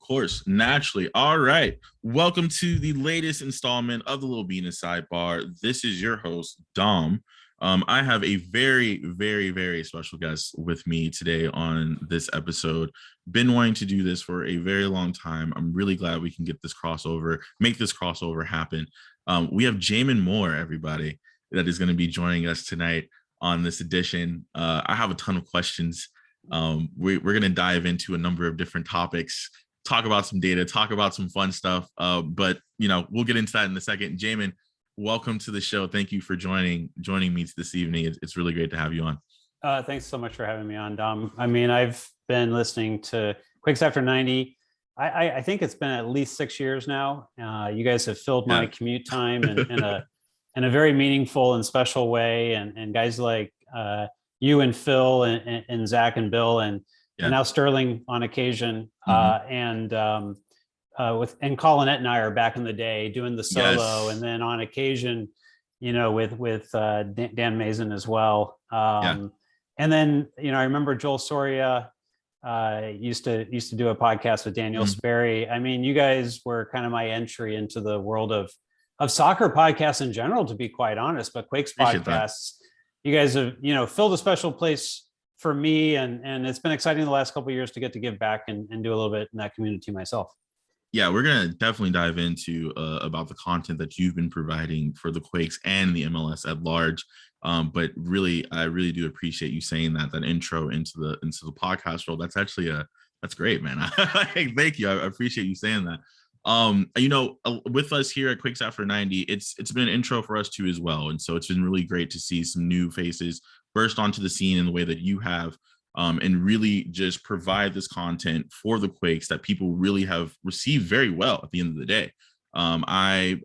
course, naturally. All right. Welcome to the latest installment of the Lobina Sidebar. This is your host, Dom. I have a very, very, very special guest with me today on this episode. Been wanting to do this for a very long time. I'm really glad we can get this crossover, make this crossover happen. We have Jamon Moore, everybody, that is going to be joining us tonight on this edition. I have a ton of questions. We're going to dive into a number of different topics, talk about some data, talk about some fun stuff. But we'll get into that in a second. Jamon, welcome to the show. Thank you for joining me this evening. It's really great to have you on. Thanks so much for having me on, Dom. I mean, I've been listening to Quakes After 90. I think it's been at least 6 years now. You guys have filled my commute time in a very meaningful and special way. And guys like you and Phil and Zach and Bill and now Sterling on occasion, and Collinette and I are back in the day doing the solo, and then on occasion, with Dan Mazin as well. And then I remember Joel Soria used to do a podcast with Daniel Sperry. I mean, you guys were kind of my entry into the world of soccer podcasts in general, to be quite honest. But Quakes podcasts, you guys have filled a special place for me, and it's been exciting the last couple of years to get to give back and do a little bit in that community myself. Yeah, we're going to definitely dive into about the content that you've been providing for the Quakes and the MLS at large. But really, I really do appreciate you saying that intro into the podcast role. That's actually that's great, man. Thank you. I appreciate you saying that. With us here at Quakes After 90, it's been an intro for us too as well. And so it's been really great to see some new faces burst onto the scene in the way that you have, and really just provide this content for the Quakes that people really have received very well at the end of the day. I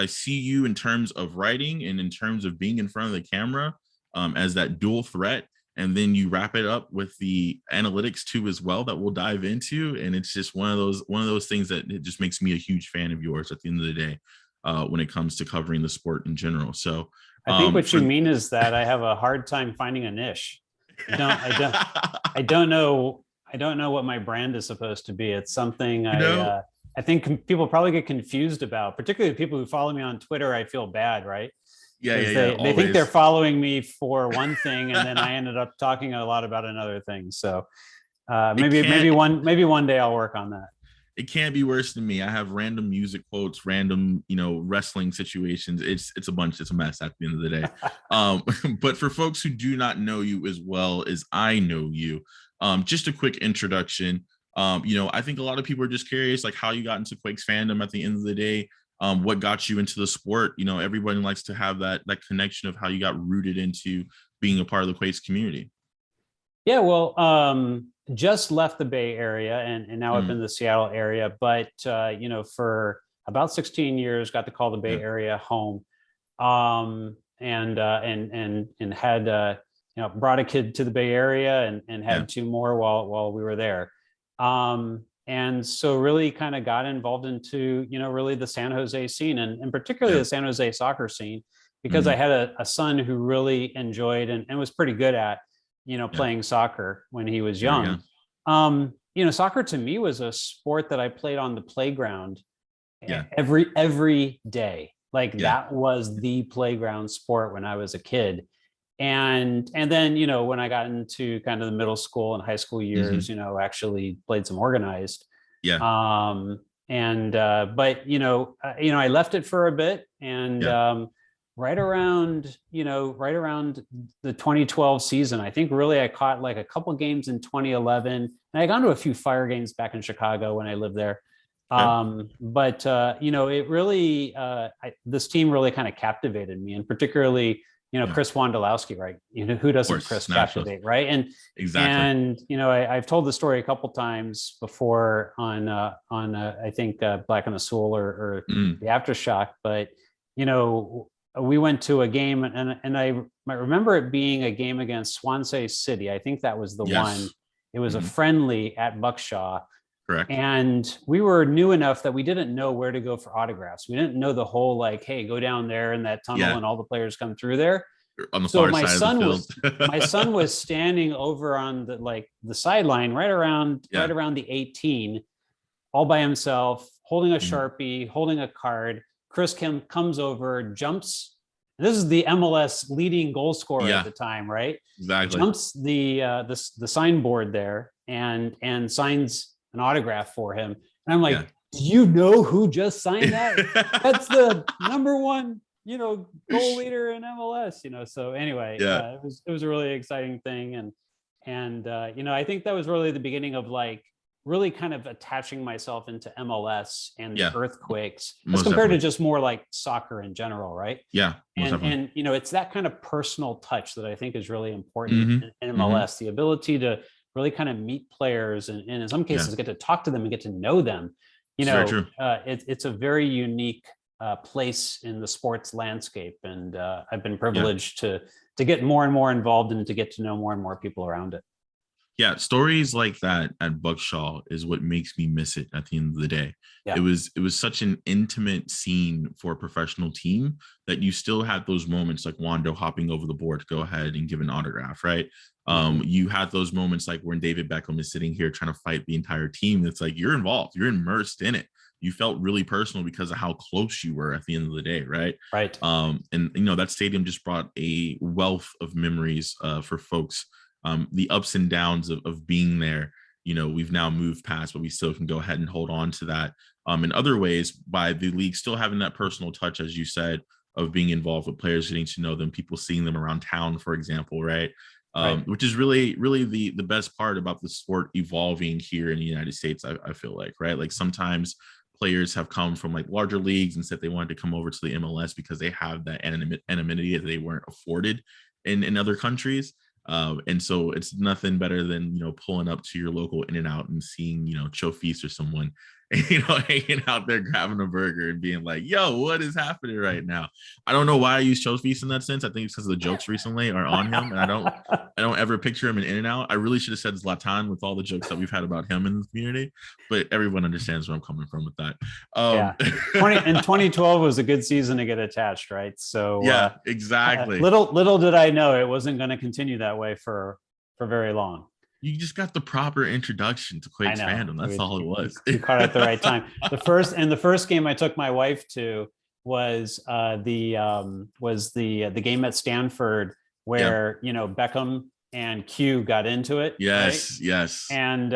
see you in terms of writing and in terms of being in front of the camera as that dual threat. And then you wrap it up with the analytics too as well that we'll dive into. And it's just one of those things that it just makes me a huge fan of yours at the end of the day when it comes to covering the sport in general. So I think what you mean is that I have a hard time finding a niche. I don't know what my brand is supposed to be. It's something I think people probably get confused about, particularly people who follow me on Twitter. I feel bad, right? They think they're following me for one thing, and then I ended up talking a lot about another thing. So maybe one day I'll work on that. It can't be worse than me. I have random music quotes, random, wrestling situations. It's a bunch. It's a mess at the end of the day. But for folks who do not know you as well as I know you, just a quick introduction. I think a lot of people are just curious, like how you got into Quakes fandom at the end of the day. What got you into the sport? Everybody likes to have that connection of how you got rooted into being a part of the Quakes community. Yeah, well, just left the Bay Area and now up in the Seattle area, but for about 16 years, got to call the Bay Area home, and had brought a kid to the Bay Area and had two more while we were there. And so really kind of got involved into, really the San Jose scene and particularly the San Jose soccer scene, because I had a son who really enjoyed and was pretty good at, playing soccer when he was young. Soccer to me was a sport that I played on the playground every day. That was the playground sport when I was a kid. And then, when I got into kind of the middle school and high school years, actually played some organized. But I left it for a bit, and right around the 2012 season, I think really I caught like a couple games in 2011, and I got to a few Fire games back in Chicago when I lived there. It really, this team really kind of captivated me, and particularly, Chris Wondolowski, right? Who doesn't Chris captivate, right? And exactly. And I've told the story a couple times before on I think Black on the Soul or the Aftershock, but we went to a game and I remember it being a game against Swansea City. I think that was the one. It was a friendly at Buckshaw. Correct. And we were new enough that we didn't know where to go for autographs. We didn't know the whole hey, go down there in that tunnel and all the players come through there. On the far side of the field. My son was standing over on the sideline right around the 18. all by himself, holding a Sharpie, holding a card. Chris Kim comes over, jumps. This is the MLS leading goal scorer at the time, right? Exactly. Jumps the signboard there and signs an autograph for him. And I'm like, do you know who just signed that? That's the number one, goal leader in MLS. So anyway, it was a really exciting thing, and I think that was really the beginning of like really kind of attaching myself into MLS and the earthquakes as compared to just more like soccer in general, right? Yeah. And it's that kind of personal touch that I think is really important in MLS, the ability to really kind of meet players and in some cases get to talk to them and get to know them. It's a very unique place in the sports landscape, and I've been privileged to get more and more involved and to get to know more and more people around it. Yeah, stories like that at Buckshaw is what makes me miss it at the end of the day. Yeah. It was such an intimate scene for a professional team that you still had those moments like Wando hopping over the board to go ahead and give an autograph, right? You had those moments like when David Beckham is sitting here trying to fight the entire team. It's like you're involved, you're immersed in it. You felt really personal because of how close you were at the end of the day, right? Right. And that stadium just brought a wealth of memories for folks. The ups and downs of being there, we've now moved past, but we still can go ahead and hold on to that in other ways by the league still having that personal touch, as you said, of being involved with players, getting to know them, people seeing them around town, for example, right? Which is really, really the best part about the sport evolving here in the United States, I feel like, right? Like sometimes players have come from like larger leagues and said they wanted to come over to the MLS because they have that anonymity that they weren't afforded in other countries. And so it's nothing better than, pulling up to your local In-N-Out and seeing, Joe Feast or someone, hanging out there, grabbing a burger and being like, yo, what is happening right now? I don't know why I use Joe Feast in that sense. I think it's because the jokes recently are on him. And I don't ever picture him in In-N-Out. I really should have said Zlatan with all the jokes that we've had about him in the community, but everyone understands where I'm coming from with that. And 2012 was a good season to get attached, right? So yeah, exactly. Little did I know it wasn't going to continue that way for very long. You just got the proper introduction to Quakes Fandom. That's all it was. You caught it at the right time. The first game I took my wife to was the game at Stanford where Beckham and Q got into it. Yes, right? Yes. And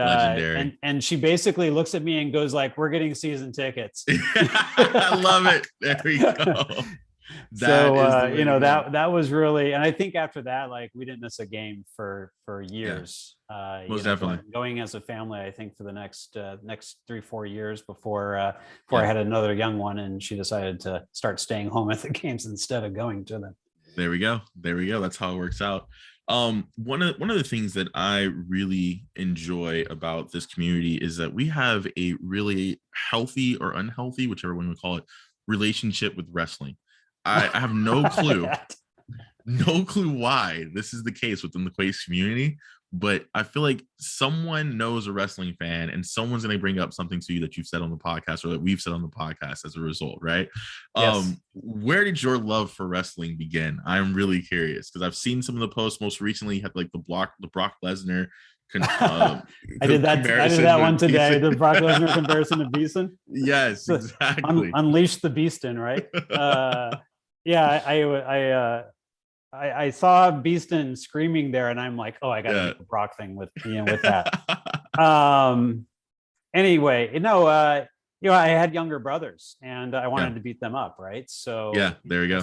and she basically looks at me and goes like, "We're getting season tickets." I love it. There we go. That was really, and I think after that, like we didn't miss a game for years. Most definitely going as a family. I think for the next 3-4 years before I had another young one, and she decided to start staying home at the games instead of going to them. There we go. That's how it works out. One of the things that I really enjoy about this community is that we have a really healthy or unhealthy, whichever one we call it, relationship with wrestling. I have no clue, why this is the case within the Quakes community, but I feel like someone knows a wrestling fan and someone's going to bring up something to you that you've said on the podcast or that we've said on the podcast as a result, right? Yes. Where did your love for wrestling begin? I'm really curious because I've seen some of the posts. Most recently, you had like the Brock Lesnar. I did that one today. The Brock Lesnar comparison to Beeston. Yes, exactly. Unleash the Beeston, right? I saw Beeston screaming there, and I'm like, oh, I got to make a Brock thing with that. Anyway, I had younger brothers, and I wanted to beat them up, right? So there we go.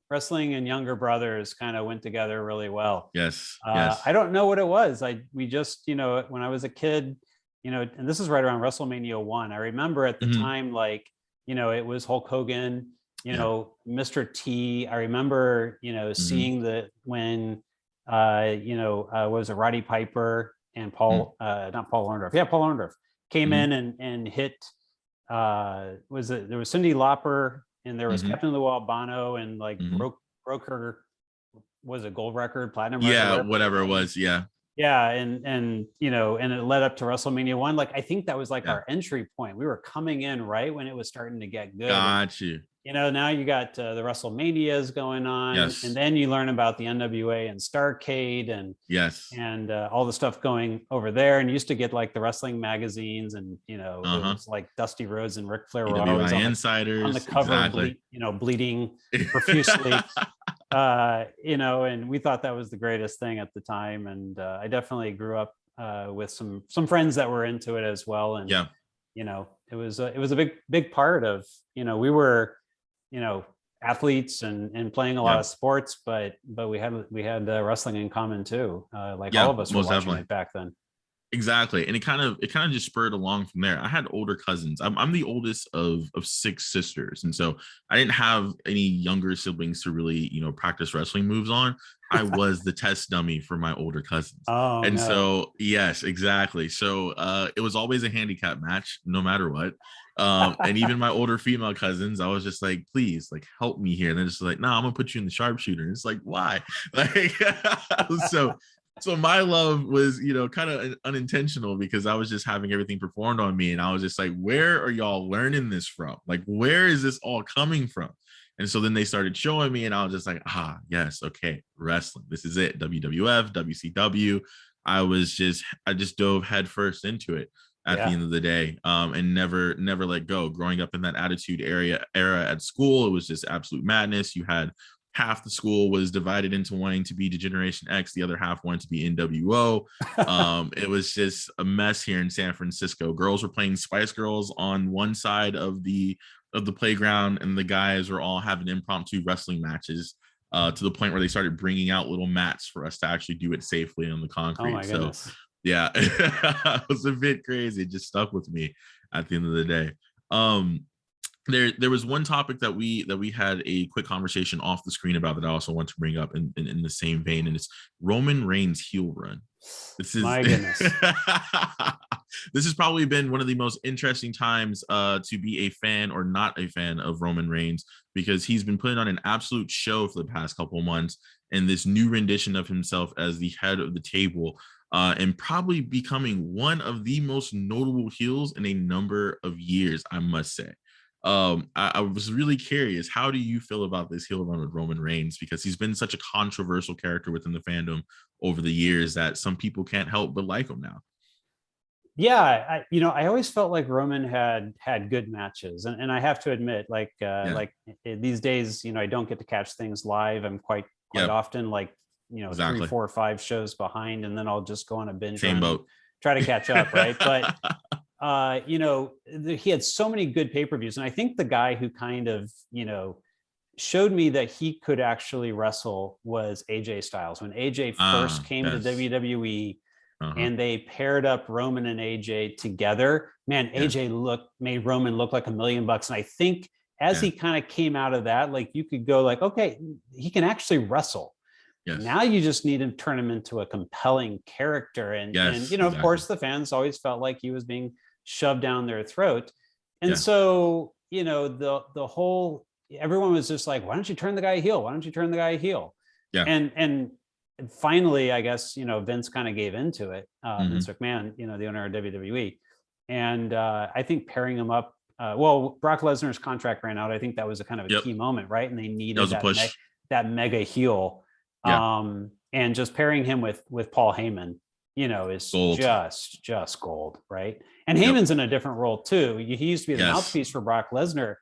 Wrestling and younger brothers kind of went together really well. Yes. I don't know what it was. We just, when I was a kid, and this is right around WrestleMania 1. I remember at the time, like, it was Hulk Hogan. Mr. T. I remember, seeing when, was it Roddy Piper and not Paul Orndorff. Yeah, Paul Orndorff came in and hit. There was Cyndi Lauper and there was Captain Lou Albano and like broke her, was it gold record, platinum record? Yeah, whatever it was. Yeah. Yeah, and and it led up to WrestleMania 1. Like I think that was like our entry point. We were coming in right when it was starting to get good. Got you. Now you got the WrestleManias going on, and Yes. then you learn about the NWA and Starrcade Yes. and all the stuff going over there. And you used to get like the wrestling magazines, and it Uh-huh. was like Dusty Rhodes and Ric Flair were always PWI on the Insiders. cover, Exactly. bleeding profusely. And we thought that was the greatest thing at the time. And I definitely grew up with some friends that were into it as well. And Yeah. it was a big part of, we were, athletes and playing a lot Yeah. of sports, but we had wrestling in common too. Like all Yeah. of us were Most watching definitely. it back then. Exactly. And it kind of just spurred along from there. I had older cousins. I'm the oldest of six sisters. And so I didn't have any younger siblings to really, practice wrestling moves on. I was the test dummy for my older cousins. Oh And no. so, yes, exactly. So it was always a handicap match, no matter what. And even my older female cousins, I was just like, please, like, help me here. And they're just like, no, I'm gonna put you in the sharpshooter. And it's like, why? Like, so my love was, kind of unintentional because I was just having everything performed on me. And I was just like, where are y'all learning this from? Like, where is this all coming from? And so then they started showing me, and I was just like, yes, okay, wrestling. This is it. WWF, WCW. I just dove headfirst into it at the Yeah. end of the day, and never let go. Growing up in that attitude era at school, it was just absolute madness. You had half the school was divided into wanting to be Degeneration X, the other half wanted to be NWO. It was just a mess here in San Francisco. Girls were playing Spice Girls on one side of the playground, and the guys were all having impromptu wrestling matches. To the point where they started bringing out little mats for us to actually do it safely on the Oh concrete. my So, goodness. yeah, it was a bit crazy. It just stuck with me at the end of the day. Um, there was one topic that we had a quick conversation off the screen about that I also want to bring up in the same vein, and it's Roman Reigns' heel run. This is My goodness. this has probably been one of the most interesting times to be a fan or not a fan of Roman Reigns, because he's been putting on an absolute show for the past couple of months, and this new rendition of himself as the head of the table, and probably becoming one of the most notable heels in a number of years, I must say. I was really curious. How do you feel about this heel run with Roman Reigns? Because he's been such a controversial character within the fandom over the years that some people can't help but like him now. Yeah, I always felt like Roman had good matches, and I have to admit, Yeah, these days, I don't get to catch things live. I'm quite yeah, often like, three, exactly. 4, or 5 shows behind, and then I'll just go on a binge Same run and boat. try to catch up, right? But he had so many good pay-per-views, and I think the guy who kind of showed me that he could actually wrestle was AJ Styles. When AJ first came to Yes. WWE Uh-huh. and they paired up Roman and AJ together, man, Yeah, AJ made Roman look like $1,000,000. And I think as yeah, he kind of came out of that, like, you could go like, okay, he can actually wrestle. yes, Now you just need to turn him into a compelling character. And yes, of exactly. course, the fans always felt like he was being shoved down their throat. And Yeah, so, the whole everyone was just like, why don't you turn the guy heel? Why don't you turn the guy heel? yeah. And finally, I guess, Vince kind of gave into it. Vince Hmm. McMahon, the owner of WWE. And I think pairing him up, well, Brock Lesnar's contract ran out. I think that was a kind of a Yep. key moment, right? And they That needed was a push. that mega heel. Yeah. And just pairing him with Paul Heyman, is Gold. just gold, right? And Yep. Heyman's in a different role too. He used to be the Yes. mouthpiece for Brock Lesnar.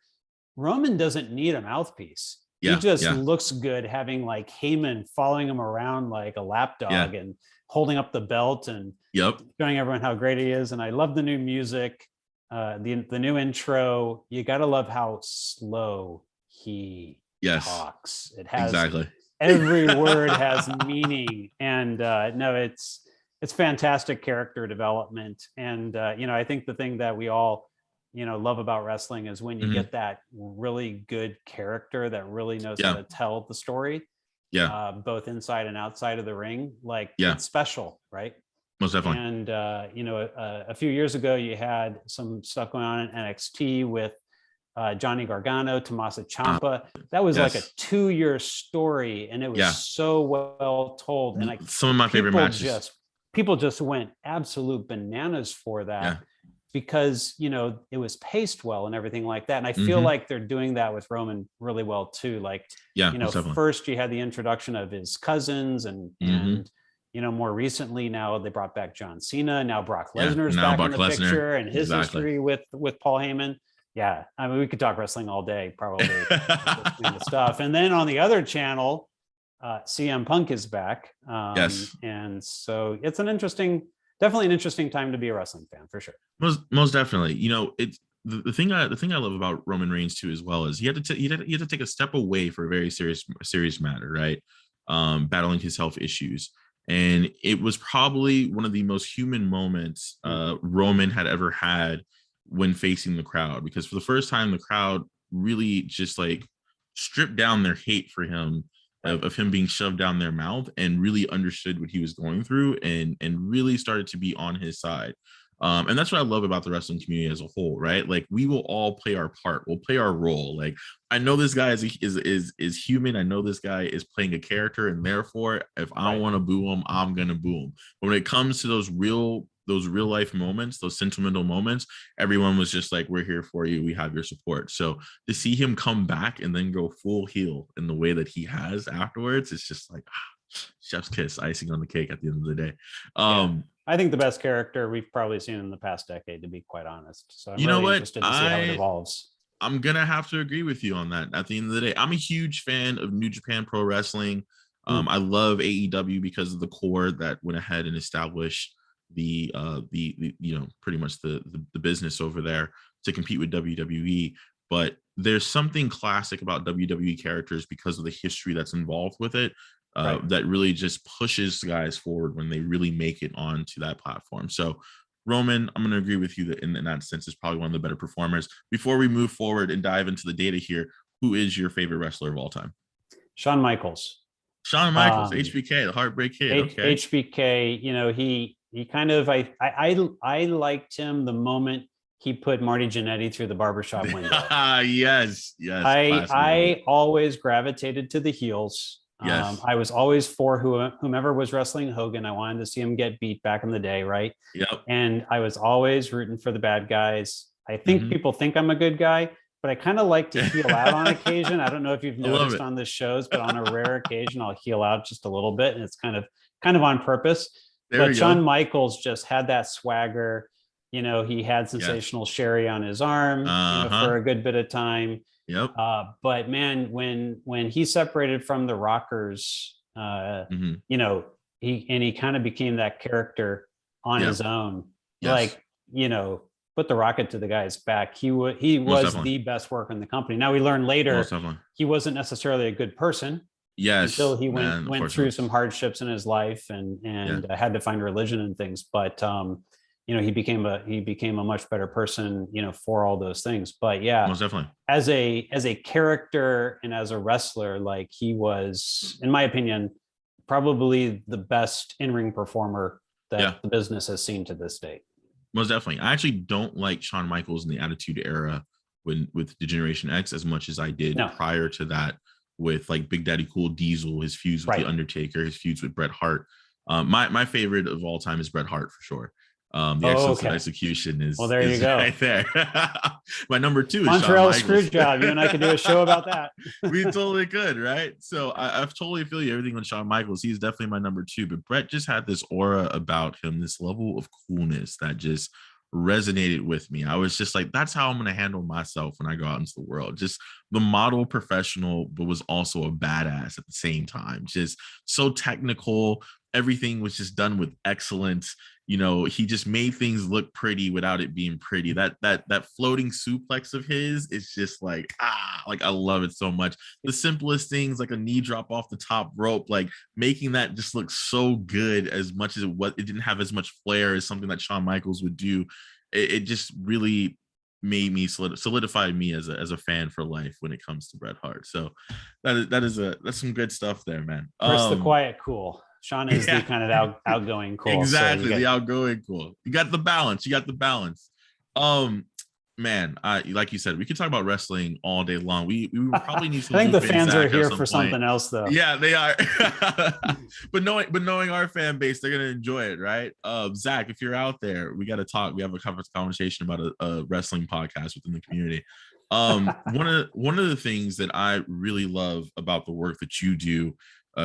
Roman doesn't need a mouthpiece. He Yeah. just Yeah. looks good having like Heyman following him around like a Yeah. lapdog and holding up the belt and Yep. showing everyone how great he is. And I love the new music, the new intro. You got to love how slow he Yes. talks. It has Exactly. every word has meaning, and no, it's fantastic character development. And I think the thing that we all love about wrestling is when you Hmm. get that really good character that really knows how Yeah. to tell the story, Yeah. both inside and outside of the ring. Like, Yeah. it's special, right? Most definitely. And a few years ago, you had some stuff going on in NXT with Johnny Gargano, Tommaso Ciampa. That was like a Yes. 2-year story, and it was Yeah. so well told. And Some of my favorite people matches. just people just went absolute bananas for Yeah. that. because, you know, it was paced well and everything like that. And I feel like they're doing that with Roman really well too. Like, Yeah, you know, first you had the introduction of his cousins and, you know, more recently now they brought back John Cena. Now Brock Lesnar's back in the picture and his history with Paul Heyman. Yeah. I mean, we could talk wrestling all day, probably with this kind of stuff. And then on the other channel, CM Punk is back. And so it's definitely an interesting time to be a wrestling fan for sure. Most definitely. You know, it's the thing I love about Roman Reigns too, as well, is he had to take a step away for a very serious matter, right? Battling his health issues. And it was probably one of the most human moments Roman had ever had when facing the crowd, because for the first time, the crowd really just like stripped down their hate for him, of him being shoved down their mouth, and really understood what he was going through, and really started to be on his side. And that's what I love about the wrestling community as a whole, right? Like, we will all play our part. We'll play our role. Like, I know this guy is human. I know this guy is playing a character, and therefore, if I want to boo him, I'm gonna boo him. But when it comes to those real life moments, those sentimental moments, everyone was just like, we're here for you. We have your support. So to see him come back and then go full heel in the way that he has afterwards, it's just like, chef's kiss, icing on the cake at the end of the day. I think the best character we've probably seen in the past decade, to be quite honest. So I'm interested to see how it evolves. I'm gonna have to agree with you on that. At the end of the day, I'm a huge fan of New Japan Pro Wrestling. I love AEW because of the core that went ahead and established the you know, pretty much the business over there to compete with WWE. But there's something classic about WWE characters because of the history that's involved with it, that really just pushes guys forward when they really make it onto that platform. So Roman, I'm going to agree with you that in that sense is probably one of the better performers. Before we move forward and dive into the data here, who is your favorite wrestler of all time? Shawn Michaels. Shawn Michaels, HBK, the Heartbreak Kid. Okay. HBK, you know, he kind of, I liked him the moment he put Marty Jannetty through the barbershop window. Yes. I always gravitated to the heels. I was always for whomever was wrestling Hogan. I wanted to see him get beat back in the day, right? Yep. And I was always rooting for the bad guys. I think people think I'm a good guy, but I kind of like to heel out on occasion. I don't know if you've noticed on the shows, but on a rare occasion, I'll heel out just a little bit, and it's kind of on purpose. But Shawn Michaels just had that swagger. You know, he had sensational Sherry on his arm for a good bit of time. Yep. But man, when he separated from the Rockers, you know, he kind of became that character on his own. Like, you know, put the rocket to the guy's back. He was the best worker in the company. Now we learned later he wasn't necessarily a good person. Until he went through some hardships in his life and had to find religion and things. But you know, he became a much better person, you know, for all those things. But yeah, most definitely. As a character and as a wrestler, like, he was, in my opinion, probably the best in-ring performer that the business has seen to this date. Most definitely. I actually don't like Shawn Michaels in the Attitude Era with Generation X as much as I did prior to that, with like Big Daddy Cool Diesel, his feuds with The Undertaker, his feuds with Bret Hart. My favorite of all time is Bret Hart for sure. The excellence of execution is, there you go, right there. My number two is Montreal Screwjob. You and I could do a show about that. We totally could, right? So I totally feel you. Everything on Shawn Michaels, he's definitely my number two. But Bret just had this aura about him, this level of coolness that just resonated with me. I was just like, that's how I'm going to handle myself when I go out into the world. Just the model professional, but was also a badass at the same time. Just so technical. Everything was just done with excellence. You know, he just made things look pretty without it being pretty. That floating suplex of his is just like, I love it so much. The simplest things, like a knee drop off the top rope, like making that just look so good, as much as it didn't have as much flair as something that Shawn Michaels would do. It just really made me solidified me as a fan for life when it comes to Bret Hart. So that's some good stuff there, man. Chris the quiet cool. Shawn is the kind of outgoing cool. Exactly, so the outgoing cool. You got the balance. man, like you said, we could talk about wrestling all day long. We probably need to I think the loop in fans are Zach at here some for point. something else, though. Yeah, they are. but knowing our fan base, they're gonna enjoy it, right? Zach, if you're out there, we got to talk. We have a conversation about a wrestling podcast within the community. One of the things that I really love about the work that you do,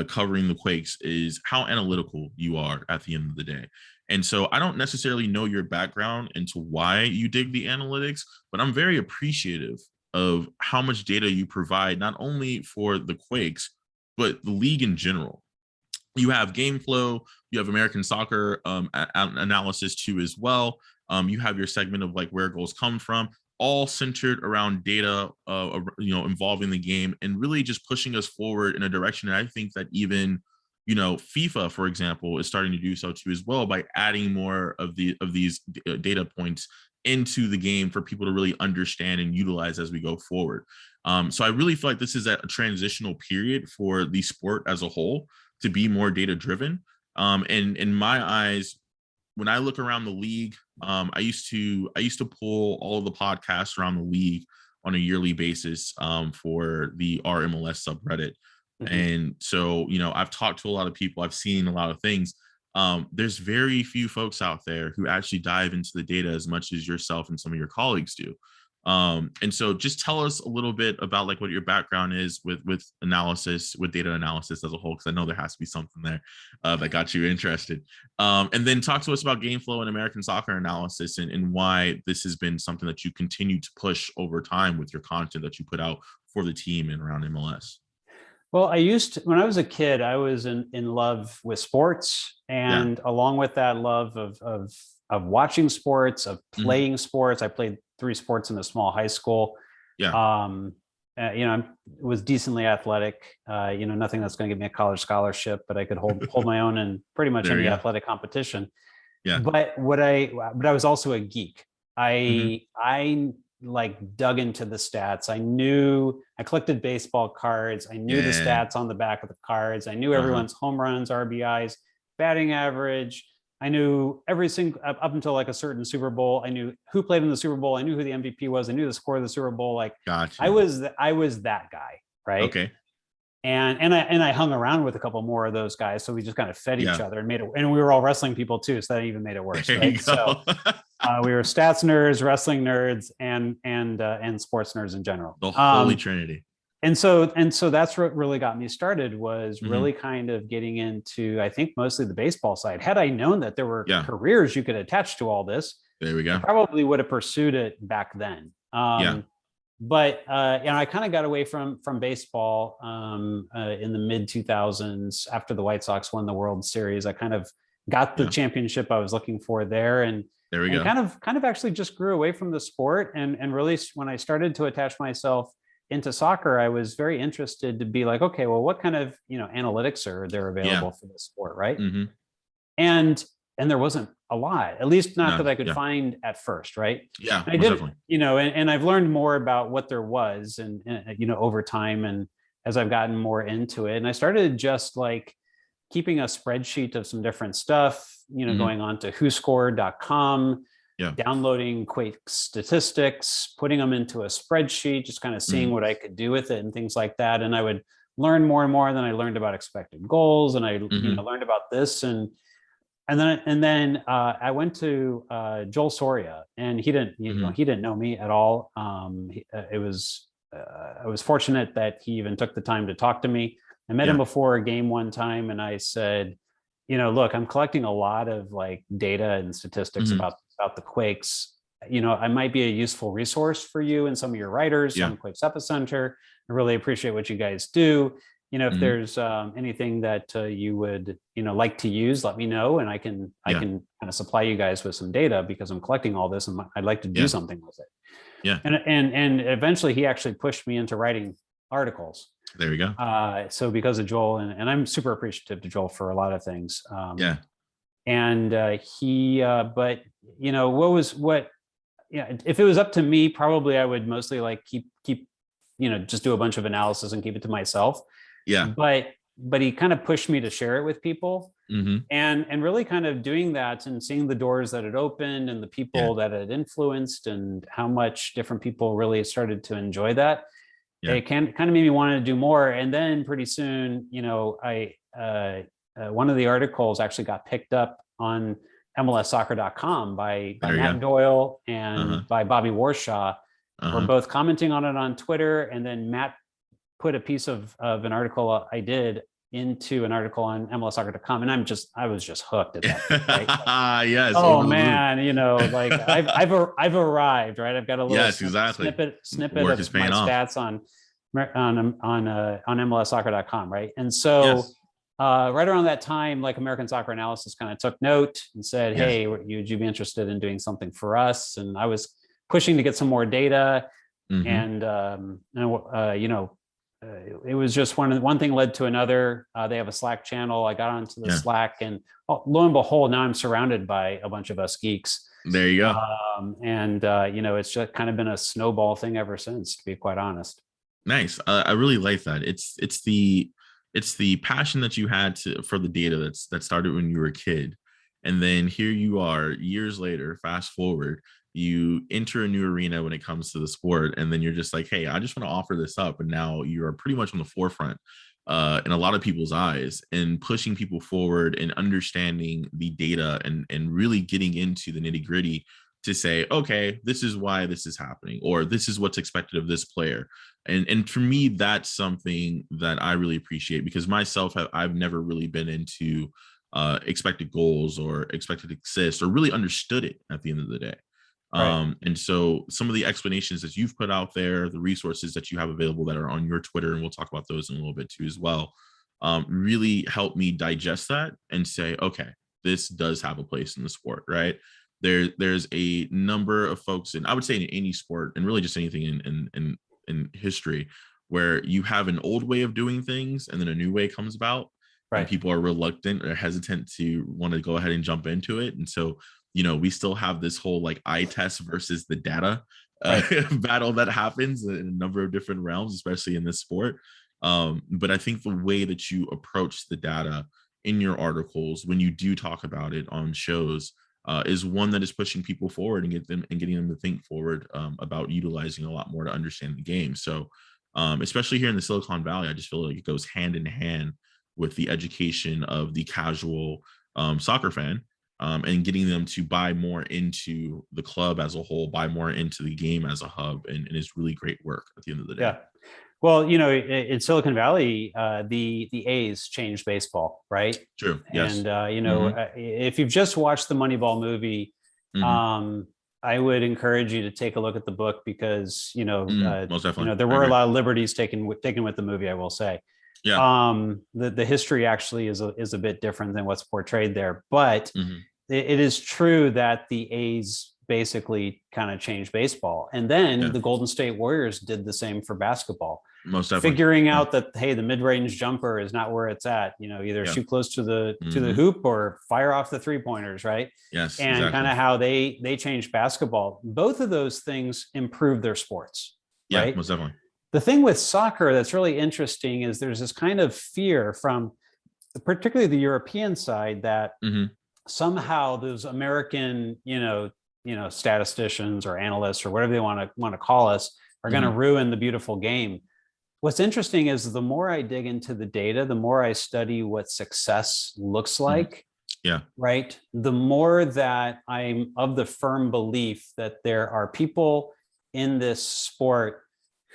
covering the Quakes, is how analytical you are at the end of the day. And so I don't necessarily know your background into why you dig the analytics, but I'm very appreciative of how much data you provide, not only for the Quakes, but the league in general. You have game flow, you have American soccer analysis too as well. You have your segment of like where goals come from, all centered around data, involving the game, and really just pushing us forward in a direction. And I think that even FIFA, for example, is starting to do so too as well, by adding more of these data points into the game for people to really understand and utilize as we go forward. So I really feel like this is a transitional period for the sport as a whole to be more data driven. And in my eyes, when I look around the league, I used to pull all of the podcasts around the league on a yearly basis, for the RMLS subreddit. Mm-hmm. And so, I've talked to a lot of people, I've seen a lot of things. There's very few folks out there who actually dive into the data as much as yourself and some of your colleagues do. And so just tell us a little bit about like what your background is with analysis, with data analysis as a whole, because I know there has to be something there that got you interested. And then talk to us about game flow and American soccer analysis, and why this has been something that you continue to push over time with your content that you put out for the team and around MLS. Well, when I was a kid, I was in love with sports, and along with that love of watching sports, of playing sports. I played 3 sports in a small high school. I was decently athletic. Nothing that's going to give me a college scholarship, but I could hold my own in pretty much any athletic competition. Yeah. But I was also a geek. I like dug into the stats. I collected baseball cards. I knew the stats on the back of the cards. I knew everyone's home runs, RBIs, batting average. I knew every single, up until like a certain Super Bowl. I knew who played in the Super Bowl. I knew who the MVP was. I knew the score of the Super Bowl. Like, gotcha. I was that guy, right? Okay. And I hung around with a couple more of those guys, so we just kind of fed each other and made it. And we were all wrestling people too, so that even made it worse. Right? So we were stats nerds, wrestling nerds, and sports nerds in general. The holy trinity. And so that's what really got me started, was really kind of getting into, I think, mostly the baseball side. Had I known that there were careers you could attach to all this, there we go, I probably would have pursued it back then. But I kind of got away from baseball in the mid 2000s after the White Sox won the World Series. I kind of got the championship I was looking for there, and there we go. Kind of actually just grew away from the sport, and really when I started to attach myself into soccer, I was very interested to be like, okay, well, what kind of analytics are there available for this sport, right? And there wasn't a lot, at least not that I could find at first, right? Yeah, and I did, definitely. And I've learned more about what there was, and over time, and as I've gotten more into it, and I started just like keeping a spreadsheet of some different stuff, going on to whoscored.com, downloading Quakes statistics, putting them into a spreadsheet, just kind of seeing what I could do with it and things like that. And I would learn more and more. And then I learned about expected goals, and I learned about this, and then I went to Joel Soria, and he didn't he didn't know me at all. I was fortunate that he even took the time to talk to me. I met him before a game one time, and I said, look, I'm collecting a lot of like data and statistics about the Quakes. I might be a useful resource for you and some of your writers on Quakes Epicenter. I really appreciate what you guys do. If there's anything that you would like to use, let me know, and I can kind of supply you guys with some data, because I'm collecting all this and I'd like to do something with it. Yeah. And eventually he actually pushed me into writing articles. There we go. So because of Joel, and I'm super appreciative to Joel for a lot of things. And but if it was up to me, probably I would mostly like keep just do a bunch of analysis and keep it to myself. Yeah. But but he kind of pushed me to share it with people. Mm-hmm. And really kind of doing that and seeing the doors that it opened and the people that it influenced and how much different people really started to enjoy that. It kind of made me want to do more. And then pretty soon, I one of the articles actually got picked up on MLSsoccer.com by Matt Doyle and by Bobby Warshaw. We're both commenting on it on Twitter, and then Matt put a piece of an article I did into an article on MLSsoccer.com, and I was just hooked at that point, right? Like, yes. Oh man, like I've arrived, right? I've got a little snippet Work of my stats on MLSsoccer.com, right? And so right around that time, like American Soccer Analysis kind of took note and said, "Hey, would you be interested in doing something for us?" And I was pushing to get some more data, and it was just one thing led to another. They have a Slack channel. I got onto the Slack, and lo and behold, now I'm surrounded by a bunch of us geeks. There you go. It's just kind of been a snowball thing ever since, to be quite honest. Nice. I really like that. It's the passion that you had for the data that started when you were a kid, and then here you are years later. Fast forward, you enter a new arena when it comes to the sport, and then you're just like, hey, I just want to offer this up, and now you are pretty much on the forefront in a lot of people's eyes, and pushing people forward and understanding the data and really getting into the nitty gritty to say, okay, this is why this is happening, or this is what's expected of this player. And for me, that's something that I really appreciate, because myself, I've never really been into expected goals or expected assists, or really understood it at the end of the day. Right. And so some of the explanations that you've put out there, the resources that you have available that are on your Twitter, and we'll talk about those in a little bit too as well, really help me digest that and say, okay, this does have a place in the sport, right? There's a number of folks, and I would say in any sport, and really just anything in history, where you have an old way of doing things and then a new way comes about, right? And people are reluctant or hesitant to want to go ahead and jump into it. And so, we still have this whole like eye test versus the data battle that happens in a number of different realms, especially in this sport. But I think the way that you approach the data in your articles, when you do talk about it on shows, is one that is pushing people forward and getting them to think forward about utilizing a lot more to understand the game. So especially here in the Silicon Valley, I just feel like it goes hand in hand with the education of the casual soccer fan, and getting them to buy more into the club as a whole, buy more into the game as a hub. And it's really great work at the end of the day. Yeah. Well, in Silicon Valley, the A's changed baseball, right? True. Yes. And if you've just watched the Moneyball movie, I would encourage you to take a look at the book, because most definitely, there were a lot of liberties taken with the movie, I will say. Yeah. The history actually is a bit different than what's portrayed there, but it is true that the A's basically kind of changed baseball, and then the Golden State Warriors did the same for basketball. Most definitely. Figuring out that, hey, the mid-range jumper is not where it's at. Either shoot close to the hoop or fire off the 3-pointers, right? Yes. And exactly. kind of how they changed basketball. Both of those things improve their sports. Yeah, right? most definitely. The thing with soccer that's really interesting is there's this kind of fear from particularly the European side that somehow those American, statisticians or analysts or whatever they want to call us are going to ruin the beautiful game. What's interesting is the more I dig into the data, the more I study what success looks like. Yeah. Right. The more that I'm of the firm belief that there are people in this sport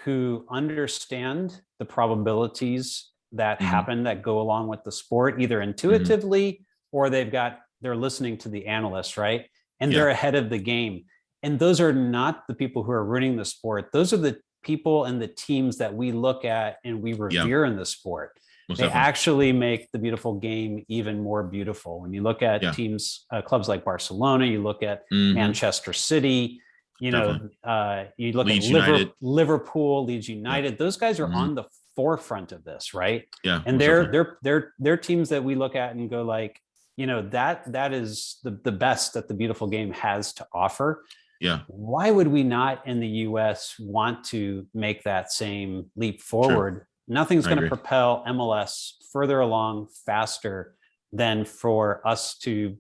who understand the probabilities that happen that go along with the sport, either intuitively or they're listening to the analysts, right? And they're ahead of the game. And those are not the people who are running the sport. Those are the people and the teams that we look at and we revere in the sport. They actually make the beautiful game even more beautiful. When you look at teams, clubs like Barcelona, you look at Manchester City, you look Leeds at Liverpool, Leeds United. Those guys are on the forefront of this, right? Yeah, and they're teams that we look at and go like, that is the best that the beautiful game has to offer. Yeah. Why would we not in the US want to make that same leap forward? Nothing's I going to agree. propel MLS further along faster than for us to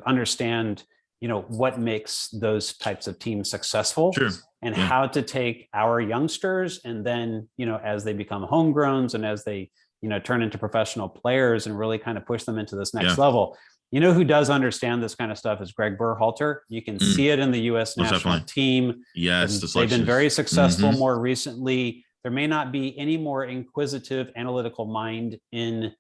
understand, what makes those types of teams successful, True. and Yeah. how to take our youngsters, and then, as they become homegrowns and as they, turn into professional players, and really kind of push them into this next Yeah. level. Who does understand this kind of stuff is Greg Berhalter. You can see it in the U.S. Most national definitely. team. Yes, the They've been very selections. successful more recently. There may not be any more inquisitive, analytical mind in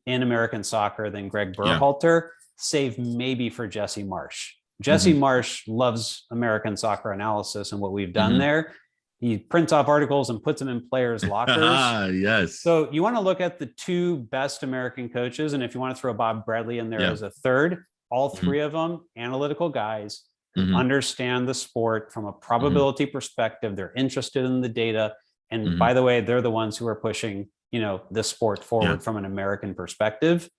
American soccer than Greg Yeah. Berhalter, save maybe for Jesse Marsh. Jesse Marsh loves American soccer analysis and what we've done there. He prints off articles and puts them in players' lockers. Yes. So you want to look at the two best American coaches, and if you want to throw Bob Bradley in there as a third, all three of them analytical guys who understand the sport from a probability perspective. They're interested in the data, and by the way, they're the ones who are pushing the sport forward from an American perspective.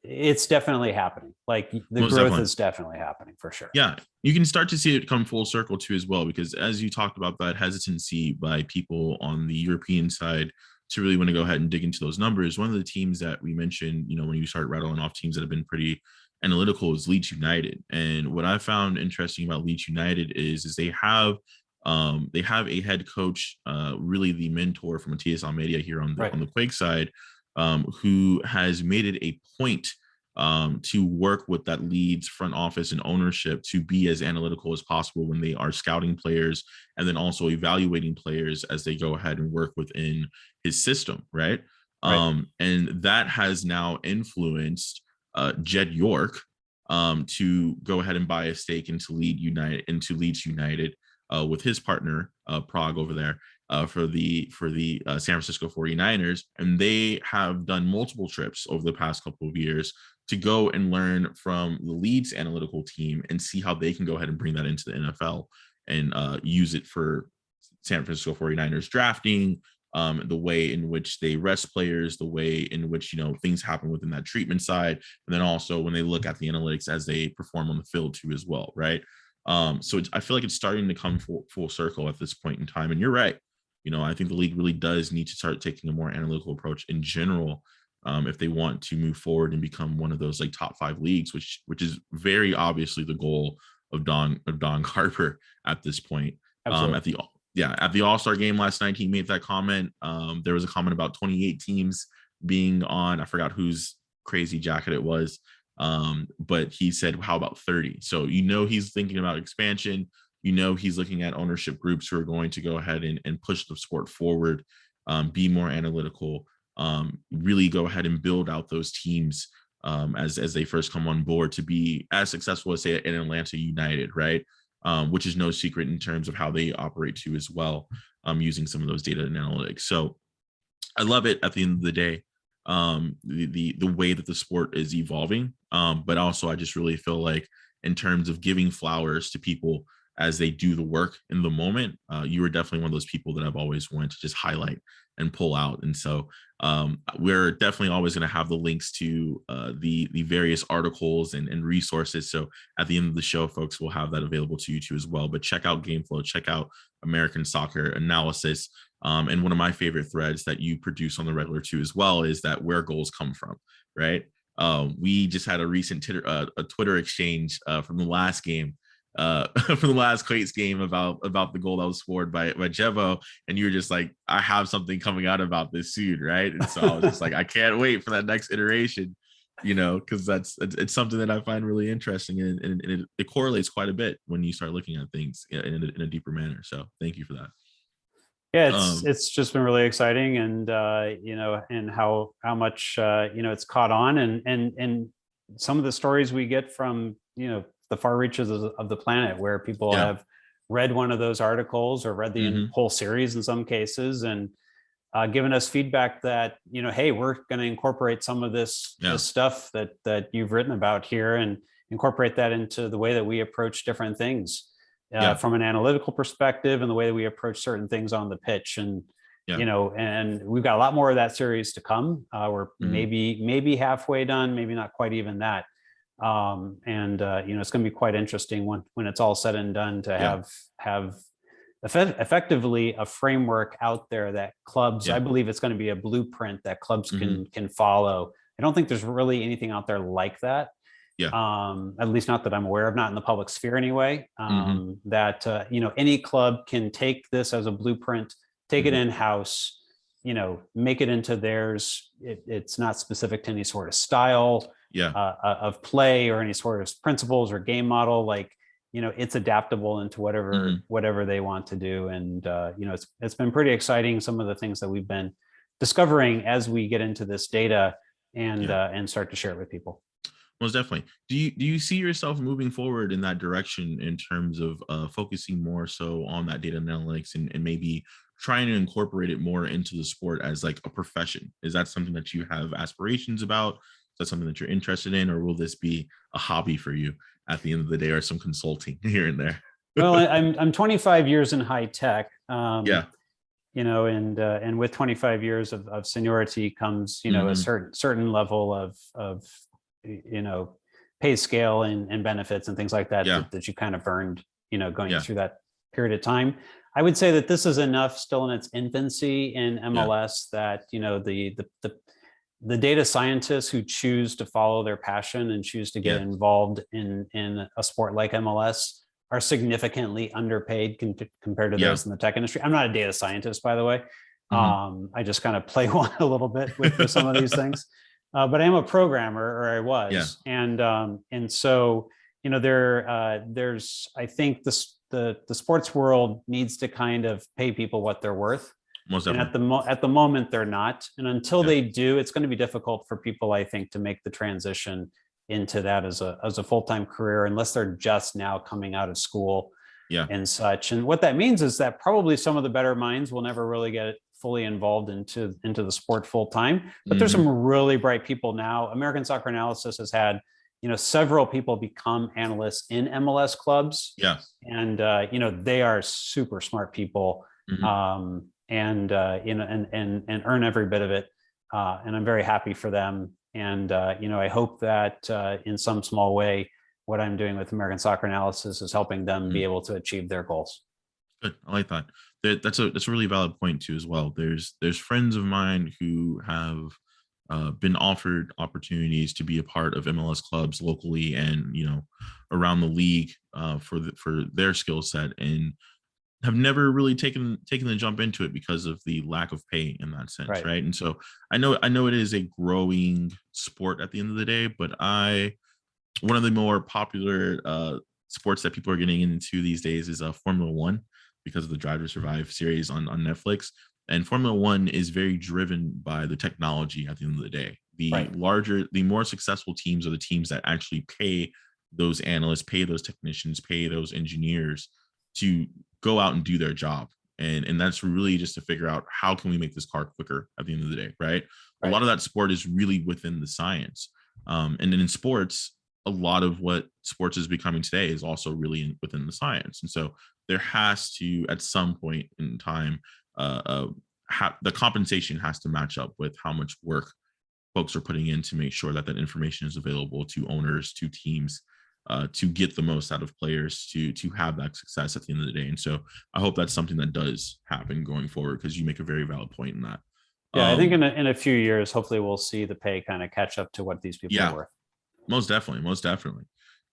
It's definitely happening. Like the Most growth definitely. is definitely happening for sure. Yeah, you can start to see it come full circle too as well, because as you talked about that hesitancy by people on the European side to really want to go ahead and dig into those numbers, one of the teams that we mentioned, when you start rattling off teams that have been pretty analytical, is Leeds United. And what I found interesting about Leeds United is they have a head coach, really the mentor from Matias Almeida here on the Quake side, who has made it a point to work with that Leeds front office and ownership to be as analytical as possible when they are scouting players, and then also evaluating players as they go ahead and work within his system, right? And that has now influenced Jed York to go ahead and buy a stake into Leeds United with his partner Prague over there for the San Francisco 49ers. And they have done multiple trips over the past couple of years to go and learn from the Leeds analytical team and see how they can go ahead and bring that into the NFL and use it for San Francisco 49ers drafting, the way in which they rest players, the way in which, things happen within that treatment side. And then also when they look at the analytics as they perform on the field too as well, right? So I feel like it's starting to come full circle at this point in time. And you're right. I think the league really does need to start taking a more analytical approach in general, if they want to move forward and become one of those like top 5 leagues, which is very obviously the goal of Don Carper at this point. Absolutely. At the All-Star game last night, he made that comment. There was a comment about 28 teams being on, I forgot whose crazy jacket it was. But he said, how about 30? So, he's thinking about expansion. He's looking at ownership groups who are going to go ahead and push the sport forward, be more analytical, really go ahead and build out those teams as they first come on board to be as successful as, say, in Atlanta United, right? Which is no secret in terms of how they operate too as well, using some of those data and analytics. So I love it at the end of the day, the way that the sport is evolving. But also I just really feel like in terms of giving flowers to people as they do the work in the moment, you were definitely one of those people that I've always wanted to just highlight and pull out. And so we're definitely always going to have the links to the various articles and resources. So at the end of the show, folks, will have that available to you too as well. But check out GameFlow, check out American Soccer Analysis. And one of my favorite threads that you produce on the regular too as well is that where goals come from, right? We just had a recent Twitter exchange from the last game, from the last Quakes game about the goal that was scored by Jevo, and you were just like, I have something coming out about this soon, right? And so I was just like, I can't wait for that next iteration, because it's something that I find really interesting, and it correlates quite a bit when you start looking at things in a deeper manner. So thank you for that. Yeah, it's just been really exciting, and and how much it's caught on, and some of the stories we get from the far reaches of the planet, where people have read one of those articles or read the whole series in some cases, and given us feedback that hey, we're going to incorporate some of this stuff that you've written about here and incorporate that into the way that we approach different things. From an analytical perspective and the way that we approach certain things on the pitch. And, and we've got a lot more of that series to come. We're maybe halfway done, maybe not quite even that. It's going to be quite interesting when it's all said and done to have effectively a framework out there that clubs, I believe it's going to be a blueprint that clubs can follow. I don't think there's really anything out there like that. At least not that I'm aware of, not in the public sphere anyway. That any club can take this as a blueprint, take it in-house, make it into theirs. It's not specific to any sort of style of play or any sort of principles or game model. Like, it's adaptable into whatever they want to do. And it's been pretty exciting, some of the things that we've been discovering as we get into this data and start to share it with people. Most definitely. Do you see yourself moving forward in that direction in terms of focusing more so on that data analytics and maybe trying to incorporate it more into the sport as like a profession? Is that something that you have aspirations about? Is that something that you're interested in, or will this be a hobby for you at the end of the day, or some consulting here and there? Well, I'm 25 years in high tech. And with 25 years of seniority comes, a certain level of pay scale and benefits and things like that, that you kind of earned, going through that period of time. I would say that this is enough still in its infancy in MLS that, the data scientists who choose to follow their passion and choose to get involved in a sport like MLS are significantly underpaid compared to those in the tech industry. I'm not a data scientist, by the way. I just kind of play one a little bit with some of these things. But I am a programmer, or I was, and so there's, I think the sports world needs to kind of pay people what they're worth. And at the moment they're not, and until they do, it's going to be difficult for people, I think, to make the transition into that as a full-time career, unless they're just now coming out of school and such. And what that means is that probably some of the better minds will never really get fully involved into the sport full time. But there's some really bright people now. American Soccer Analysis has had, several people become analysts in MLS clubs. And they are super smart people, and earn every bit of it. And I'm very happy for them. And I hope that in some small way, what I'm doing with American Soccer Analysis is helping them be able to achieve their goals. Good. I like that. That's a really valid point too as well. There's friends of mine who have been offered opportunities to be a part of MLS clubs locally and around the league for their skill set, and have never really taken the jump into it because of the lack of pay in that sense, right? And so I know it is a growing sport at the end of the day, but one of the more popular sports that people are getting into these days is Formula One, because of the Drive to Survive series on Netflix. And Formula One is very driven by the technology at the end of the day. The more successful teams are the teams that actually pay those analysts, pay those technicians, pay those engineers to go out and do their job. And that's really just to figure out, how can we make this car quicker at the end of the day, right? A lot of that sport is really within the science. And then in sports, a lot of what sports is becoming today is also really within the science. And so there has to, at some point in time, the compensation has to match up with how much work folks are putting in to make sure that information is available to owners, to teams, to get the most out of players, to have that success at the end of the day. And so I hope that's something that does happen going forward, because you make a very valid point in that. I think in a few years, hopefully we'll see the pay kind of catch up to what these people are worth. Most definitely.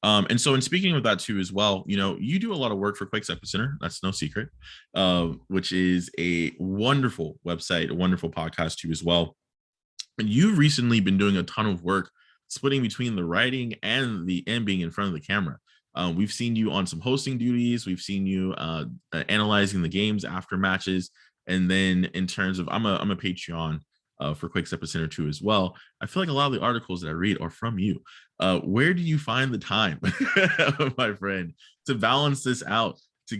And so in speaking of that too as well, you do a lot of work for Quakes Epicenter. That's no secret, which is a wonderful website, a wonderful podcast too as well. And you've recently been doing a ton of work splitting between the writing and being in front of the camera. We've seen you on some hosting duties. We've seen you analyzing the games after matches. And then in terms of, I'm a Patreon for Quakes Epicenter too as well. I feel like a lot of the articles that I read are from you. Where do you find the time, my friend, to balance this out, to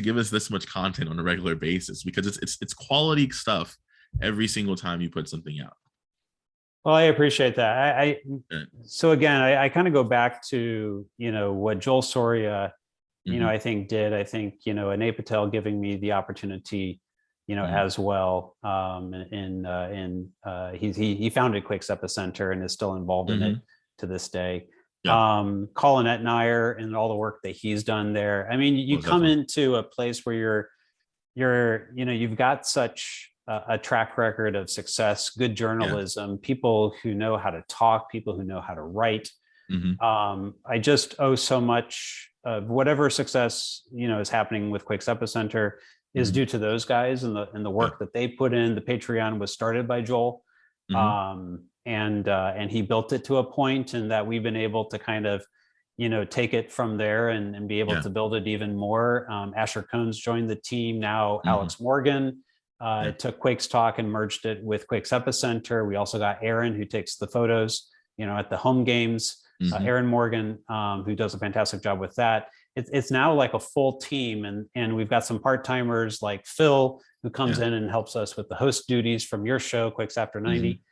give us this much content on a regular basis? Because it's quality stuff every single time you put something out. Well, I appreciate that. So again, I kind of go back to, what Joel Soria, I think did. I think, Anay Patel giving me the opportunity, as well. He founded Quakes Epicenter and is still involved in it to this day. Colin Etnier and all the work that he's done there. I mean, you come into a place where you've got such a track record of success, good journalism, people who know how to talk, people who know how to write. I just owe so much of whatever success, is happening with Quakes Epicenter is due to those guys and the work that they put in. The Patreon was started by Joel. And he built it to a point, and that we've been able to kind of, take it from there and be able to build it even more. Asher Combs joined the team. Now Alex Morgan took Quakes Talk and merged it with Quakes Epicenter. We also got Aaron, who takes the photos, at the home games. Aaron Morgan, who does a fantastic job with that. It's now like a full team, and we've got some part-timers like Phil, who comes in and helps us with the host duties from your show, Quakes After 90.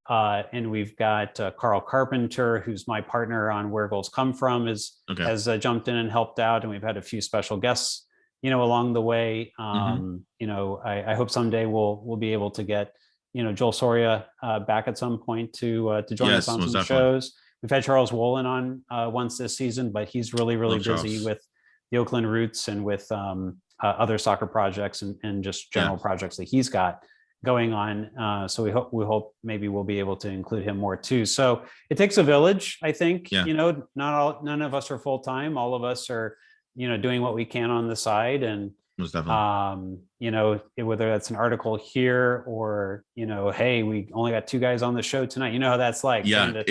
And we've got Carl Carpenter, who's my partner on Where Goals Come From, has jumped in and helped out. And we've had a few special guests, along the way. I hope someday we'll be able to get, Joel Soria back at some point to join us on some shows. We've had Charles Wolin on once this season, but he's really busy with the Oakland Roots and with other soccer projects and just general projects that he's got going on. So we hope maybe we'll be able to include him more too. So it takes a village, I think. None of us are full time. All of us are, doing what we can on the side. And whether that's an article here or, hey, we only got 2 guys on the show tonight. You know how that's like. Trying to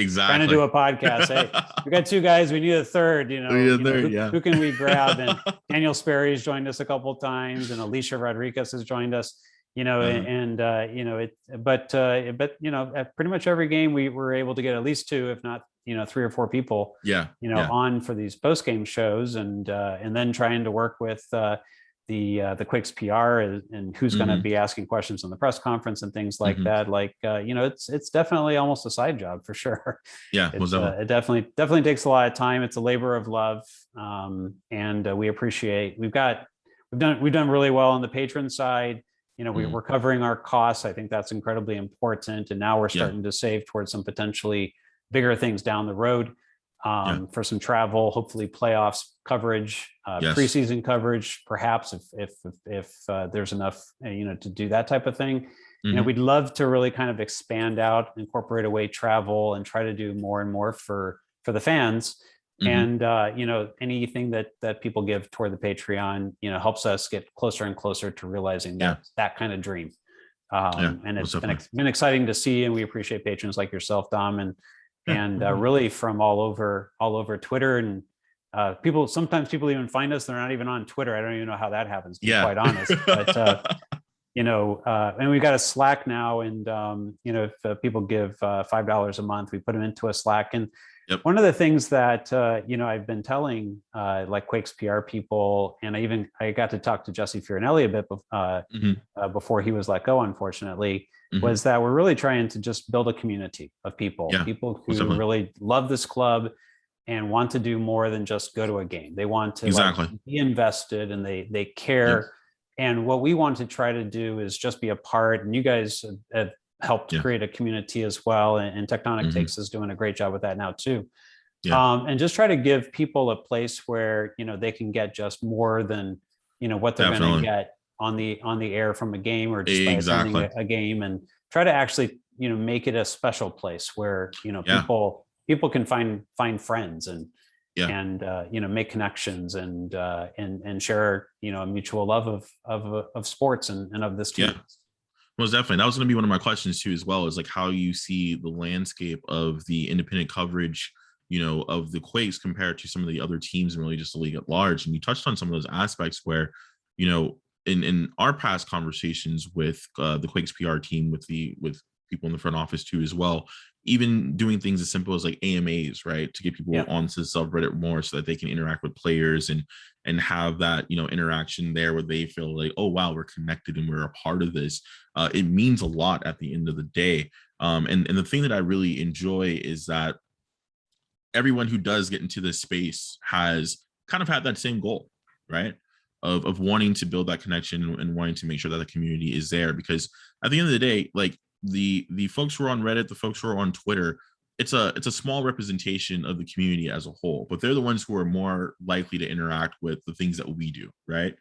do a podcast. Hey, we got 2 guys. We need a third. Who can we grab? And Daniel Sperry's joined us a couple of times, and Alicia Rodriguez has joined us. But pretty much every game we were able to get at least 2, if not 3 or 4 people. On for these post game shows, and then trying to work with the Quakes PR and who's going to be asking questions in the press conference and things like that. It's definitely almost a side job for sure. It definitely takes a lot of time. It's a labor of love. And we appreciate, we've done really well on the patron side. We're covering our costs. I think that's incredibly important. And now we're starting to save towards some potentially bigger things down the road. For some travel, hopefully playoffs coverage, preseason coverage, perhaps if there's enough, to do that type of thing. We'd love to really kind of expand out, incorporate away travel, and try to do more and more for the fans. And anything that people give toward the Patreon, helps us get closer and closer to realizing that kind of dream. And it's been exciting to see, and we appreciate patrons like yourself, Dom, and really from all over Twitter. And sometimes people even find us, they're not even on Twitter. I don't even know how that happens, to be quite honest. But and we've got a Slack now, and if people give $5 a month, we put them into a Slack. And one of the things that I've been telling like Quakes PR people, and I got to talk to Jesse Fiorinelli a bit before he was let go, unfortunately, was that we're really trying to just build a community of people who really love this club and want to do more than just go to a game. They want to be invested, and they care. And what we want to try to do is just be a part. And you guys have helped create a community as well. And Tectonic Takes is doing a great job with that now too. And just try to give people a place where, they can get just more than, what they're going to get on the air from a game, or just by attending a game, and try to actually, make it a special place where, people can find friends and make connections and share, a mutual love of sports and of this team. Most definitely. That was going to be one of my questions too, as well, is like how you see the landscape of the independent coverage, of the Quakes compared to some of the other teams and really just the league at large. And you touched on some of those aspects where, in our past conversations with the Quakes PR team, with people in the front office too, as well, even doing things as simple as like AMAs, right, to get people onto the subreddit more so that they can interact with players and have that, interaction there where they feel like, oh wow, we're connected and we're a part of this. It means a lot at the end of the day. And the thing that I really enjoy is that everyone who does get into this space has kind of had that same goal, right? Of wanting to build that connection and wanting to make sure that the community is there. Because at the end of the day, like the folks who are on Reddit, the folks who are on Twitter, it's a small representation of the community as a whole, but they're the ones who are more likely to interact with the things that we do, right?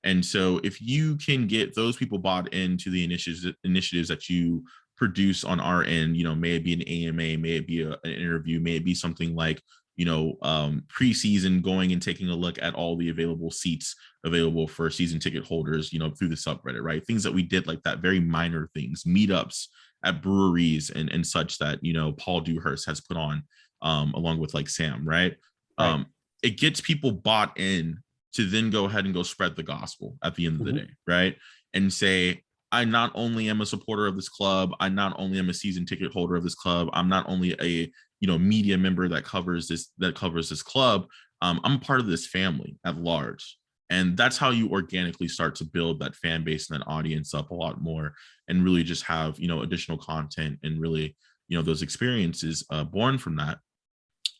And so if you can get those people bought into the initiatives that you produce on our end, may it be an AMA, may it be an interview, may it be something like, preseason, going and taking a look at all the available seats available for season ticket holders, through the subreddit, right? Things that we did, like that, very minor things, meetups at breweries and such that, Paul Dewhurst has put on, along with like Sam, right? Right. It gets people bought in to then go ahead and go spread the gospel at the end of the day, right? And say, I not only am a supporter of this club, I not only am a season ticket holder of this club, I'm not only a media member that covers this club, I'm part of this family at large. And that's how you organically start to build that fan base and that audience up a lot more, and really just have additional content and really those experiences born from that.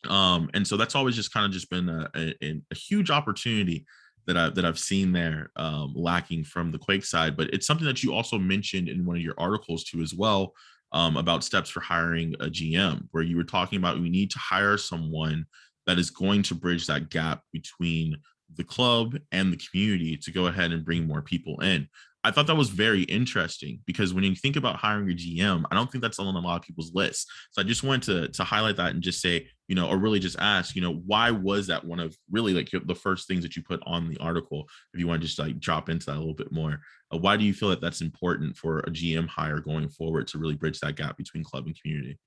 And so that's always just kind of just been a huge opportunity that I've seen there, lacking from the Quake side. But it's something that you also mentioned in one of your articles too as well, about steps for hiring a GM, where you were talking about we need to hire someone that is going to bridge that gap between the club and the community to go ahead and bring more people in. I thought that was very interesting, because when you think about hiring a GM, I don't think that's on a lot of people's lists. So I just wanted to highlight that and just say, or really just ask, why was that one of really like the first things that you put on the article? If you want to just like drop into that a little bit more, why do you feel that that's important for a GM hire going forward to really bridge that gap between club and community?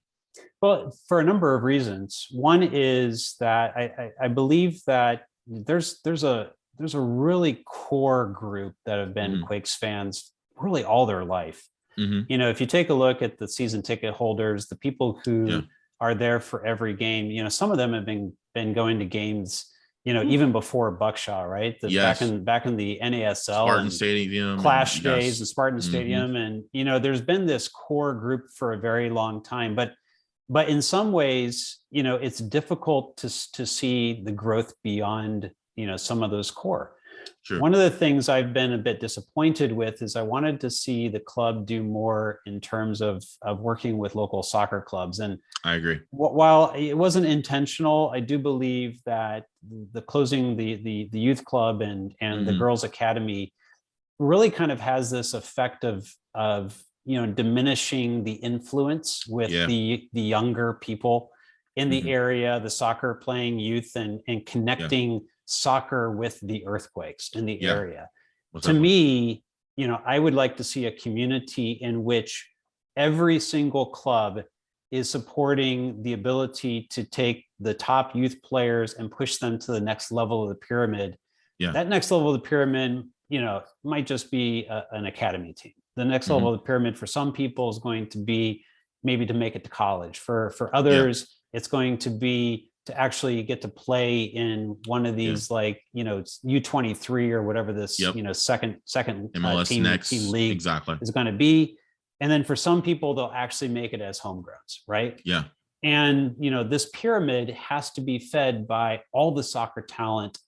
Well, for a number of reasons. One is that I believe that there's a really core group that have been Quakes fans really all their life. If you take a look at the season ticket holders, the people who are there for every game, some of them have been going to games, even before Buckshot, right? Back in the NASL, Spartan Stadium, Clash days and Spartan Stadium. And, there's been this core group for a very long time, but in some ways, it's difficult to see the growth beyond, some of those core. Sure. One of the things I've been a bit disappointed with is I wanted to see the club do more in terms of working with local soccer clubs. And I agree. While it wasn't intentional, I do believe that the closing the youth club and the girls academy really kind of has this effect of diminishing the influence with the younger people in the area, the soccer playing youth, and connecting soccer with the earthquakes in the area. To me, I would like to see a community in which every single club is supporting the ability to take the top youth players and push them to the next level of the pyramid. That next level of the pyramid, might just be an academy team. The next level of the pyramid for some people is going to be maybe to make it to college. For others, it's going to be to actually get to play in one of these U23 or whatever this second MLS team league is going to be. And then for some people, they'll actually make it as homegrowns, right? Yeah. And this pyramid has to be fed by all the soccer talent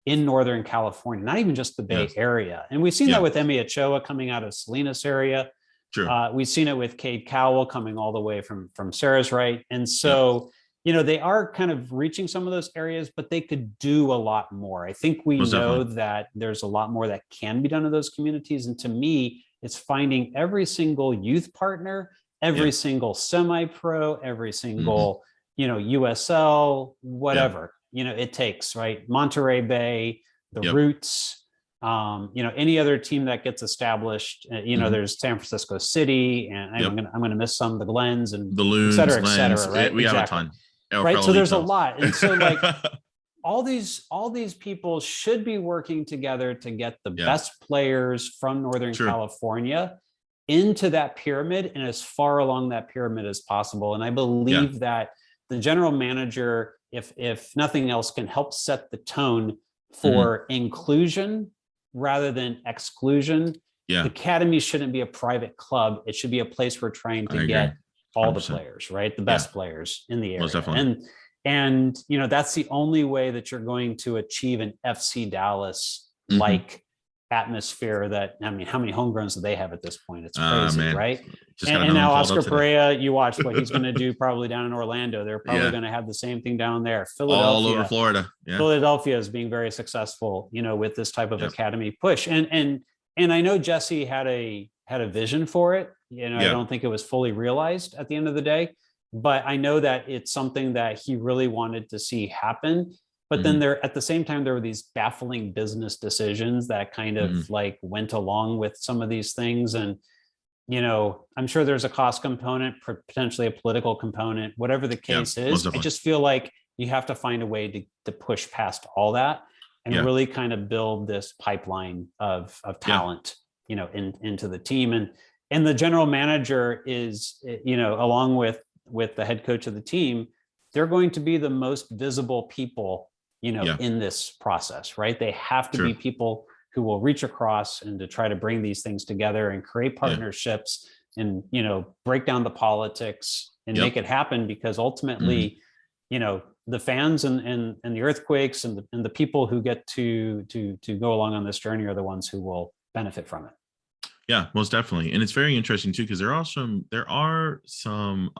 in Northern California, not even just the Bay Area. And we've seen that with Emi Ochoa coming out of Salinas area. Sure. We've seen it with Cade Cowell coming all the way from Sarah's right. And so, they are kind of reaching some of those areas, but they could do a lot more. I think we know that there's a lot more that can be done in those communities. And to me, it's finding every single youth partner, every single semi-pro, every single, USL, whatever, it takes, right? Monterey Bay, the Roots, any other team that gets established, there's San Francisco City, and I'm going to miss some, the Glens and the Loons, et cetera, right? We have a ton. Right. So there's a lot. And so like all these people should be working together to get the best players from Northern California into that pyramid and as far along that pyramid as possible. And I believe that the general manager, if nothing else, can help set the tone for inclusion rather than exclusion. The academy shouldn't be a private club. It should be a place we're trying to get all 100%. The players, right? The best players in the area. And that's the only way that you're going to achieve an FC Dallas like atmosphere that, how many homegrowns do they have at this point? It's crazy, right? Just got And another one now called up Oscar today. Pereira, you watch what he's going to do probably down in Orlando. They're probably Yeah, going to have the same thing down there. all over Philadelphia, Florida. Yeah, Philadelphia is being very successful, with this type of yep, academy push. And I know Jesse had a vision for it. I yeah, don't think it was fully realized at the end of the day, but I know that it's something that he really wanted to see happen. But then hmm there, at the same time, there were these baffling business decisions that kind of hmm like went along with some of these things. And I'm sure there's a cost component, potentially a political component, whatever the yeah, case most is. I definitely. just feel like you have to find a way to push past all that and Yeah, really kind of build this pipeline of yeah, talent, into the team. And the general manager is, along with the head coach of the team, they're going to be the most visible people, yeah, in this process, right? They have to be true. people who will reach across and to try to bring these things together and create Yeah, partnerships and break down the politics and yep. make it happen, because hmm ultimately the fans and the earthquakes and the people who get to go along on this journey are the ones who will benefit from it. Yeah, most definitely. And it's very interesting too, because there are some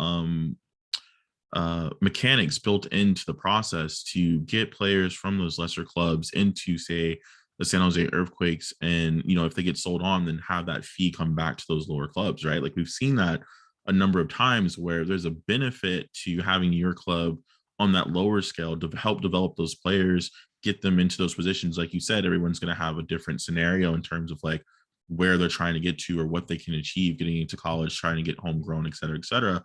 mechanics built into the process to get players from those lesser clubs into, say, the San Jose Earthquakes, and if they get sold on, then have that fee come back to those lower clubs, right? Like we've seen that a number of times where there's a benefit to having your club on that lower scale to help develop those players, get them into those positions. Like you said, everyone's going to have a different scenario in terms of like where they're trying to get to or what they can achieve getting into college, trying to get homegrown, et cetera, et cetera.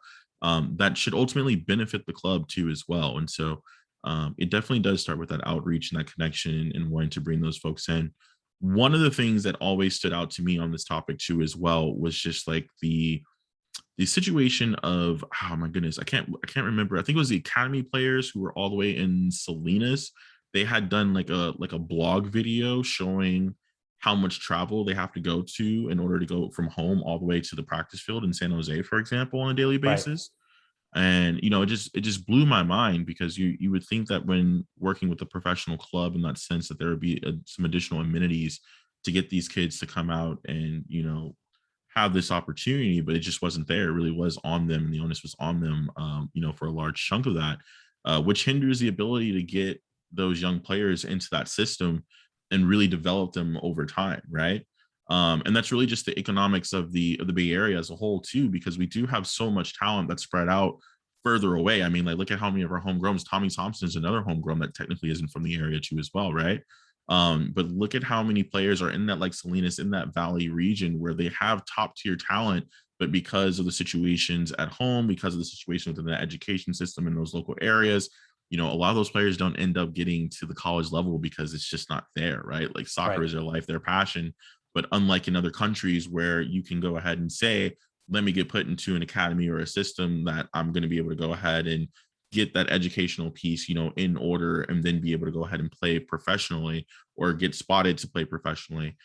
That should ultimately benefit the club too as well. And so it definitely does start with that outreach and that connection and wanting to bring those folks in. One of the things that always stood out to me on this topic too as well was just like the situation of, oh my goodness, I can't remember. I think it was the academy players who were all the way in Salinas. They had done like a blog video showing how much travel they have to go to in order to go from home all the way to the practice field in San Jose, for example, on a daily Right. basis. And it just blew my mind, because you would think that when working with a professional club in that sense that there would be some additional amenities to get these kids to come out and have this opportunity, but it just wasn't there. It really was on them, and the onus was on them, for a large chunk of that, which hinders the ability to get those young players into that system and really develop them over time, right? And that's really just the economics of the Bay Area as a whole too, because we do have so much talent that's spread out further away. I mean, like look at how many of our homegrowns. Tommy Thompson is another homegrown that technically isn't from the area too as well, right? But look at how many players are in that like Salinas, in that Valley region where they have top tier talent, but because of the situations at home, because of the situation within the education system in those local areas, a lot of those players don't end up getting to the college level because it's just not there, right? Like soccer Right. is their life, their passion. But unlike in other countries where you can go ahead and say, let me get put into an academy or a system that I'm going to be able to go ahead and get that educational piece, in order, and then be able to go ahead and play professionally or get spotted to play professionally.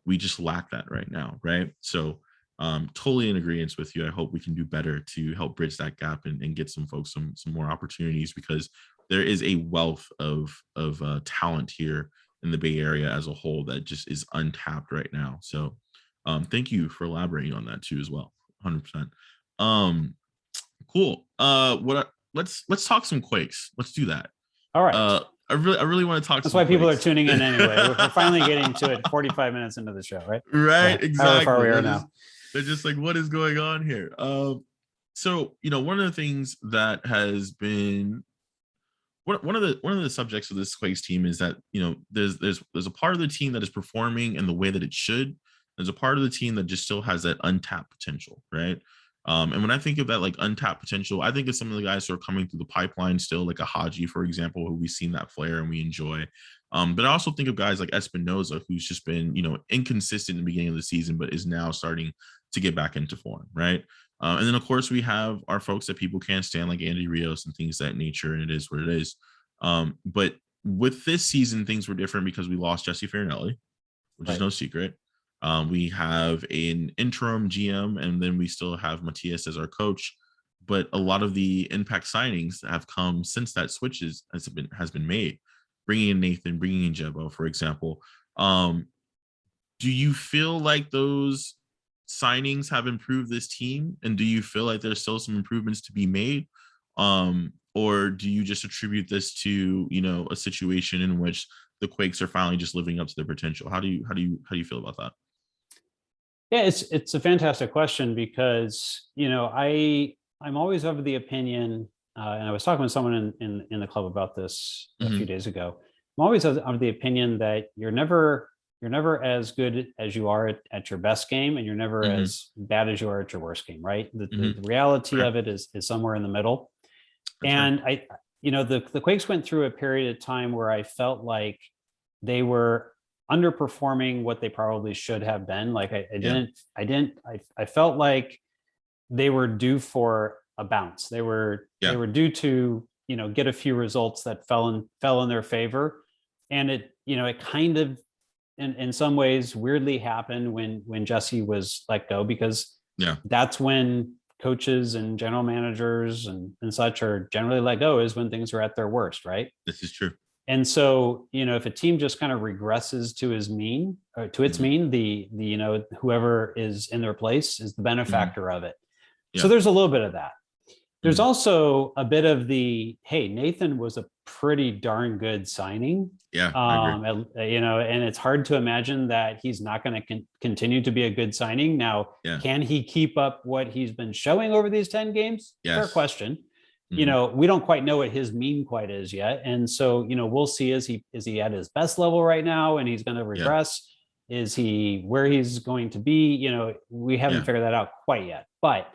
We just lack that right now, right? So totally in agreement with you. I hope we can do better to help bridge that gap and get some folks some more opportunities, because there is a wealth of talent here in the Bay Area as a whole that just is untapped right now. So thank you for elaborating on that too as well. 100%. Cool. Let's talk some Quakes. Let's do that. All right. I really want to talk That's some why people are Quakes. tuning in anyway. We're finally getting to it 45 minutes into the show, right? Right, However far exactly. we are now. They're just like, what is going on here? So one of the things that has been one of the subjects of this Quakes team is that there's a part of the team that is performing in the way that it should. There's a part of the team that just still has that untapped potential, right? And when I think of that like untapped potential, I think of some of the guys who are coming through the pipeline still, like a Haji, for example, who we've seen that flair and we enjoy. But I also think of guys like Espinoza, who's just been inconsistent in the beginning of the season, but is now starting to get back into form, right? And then, of course, we have our folks that people can't stand, like Andy Rios and things of that nature, and it is what it is. But with this season, things were different because we lost Jesse Farinelli, which is Right. no secret. We have an interim GM, and then we still have Matias as our coach. But a lot of the impact signings have come since that switches has been made. Bringing in Nathan, bringing in Jebo, for example. Do you feel like those signings have improved this team, and do you feel like there's still some improvements to be made, or do you just attribute this to a situation in which the Quakes are finally just living up to their potential? How do you feel about that? Yeah, it's a fantastic question because I'm always of the opinion, and I was talking with someone in the club about this a few days ago. I'm always of the opinion that you're never as good as you are at your best game, and you're never as bad as you are at your worst game, right? The reality of it is somewhere in the middle. And the Quakes went through a period of time where I felt like they were underperforming what they probably should have been. Like I felt like they were due for a bounce. They were due to get a few results that fell in their favor, and it kind of in some ways weirdly happened when Jesse was let go, because that's when coaches and general managers and such are generally let go, is when things are at their worst, right? This is true. And so, if a team just kind of regresses to its mean, the whoever is in their place is the benefactor of it. Yeah. So there's a little bit of that. There's also a bit of hey, Nathan was a pretty darn good signing. Yeah. And it's hard to imagine that he's not going to continue to be a good signing. Now, can he keep up what he's been showing over these 10 games? Yes. Fair question. We don't quite know what his mean quite is yet. And so, we'll see, is he at his best level right now and he's going to regress? Is he where he's going to be? We haven't figured that out quite yet, but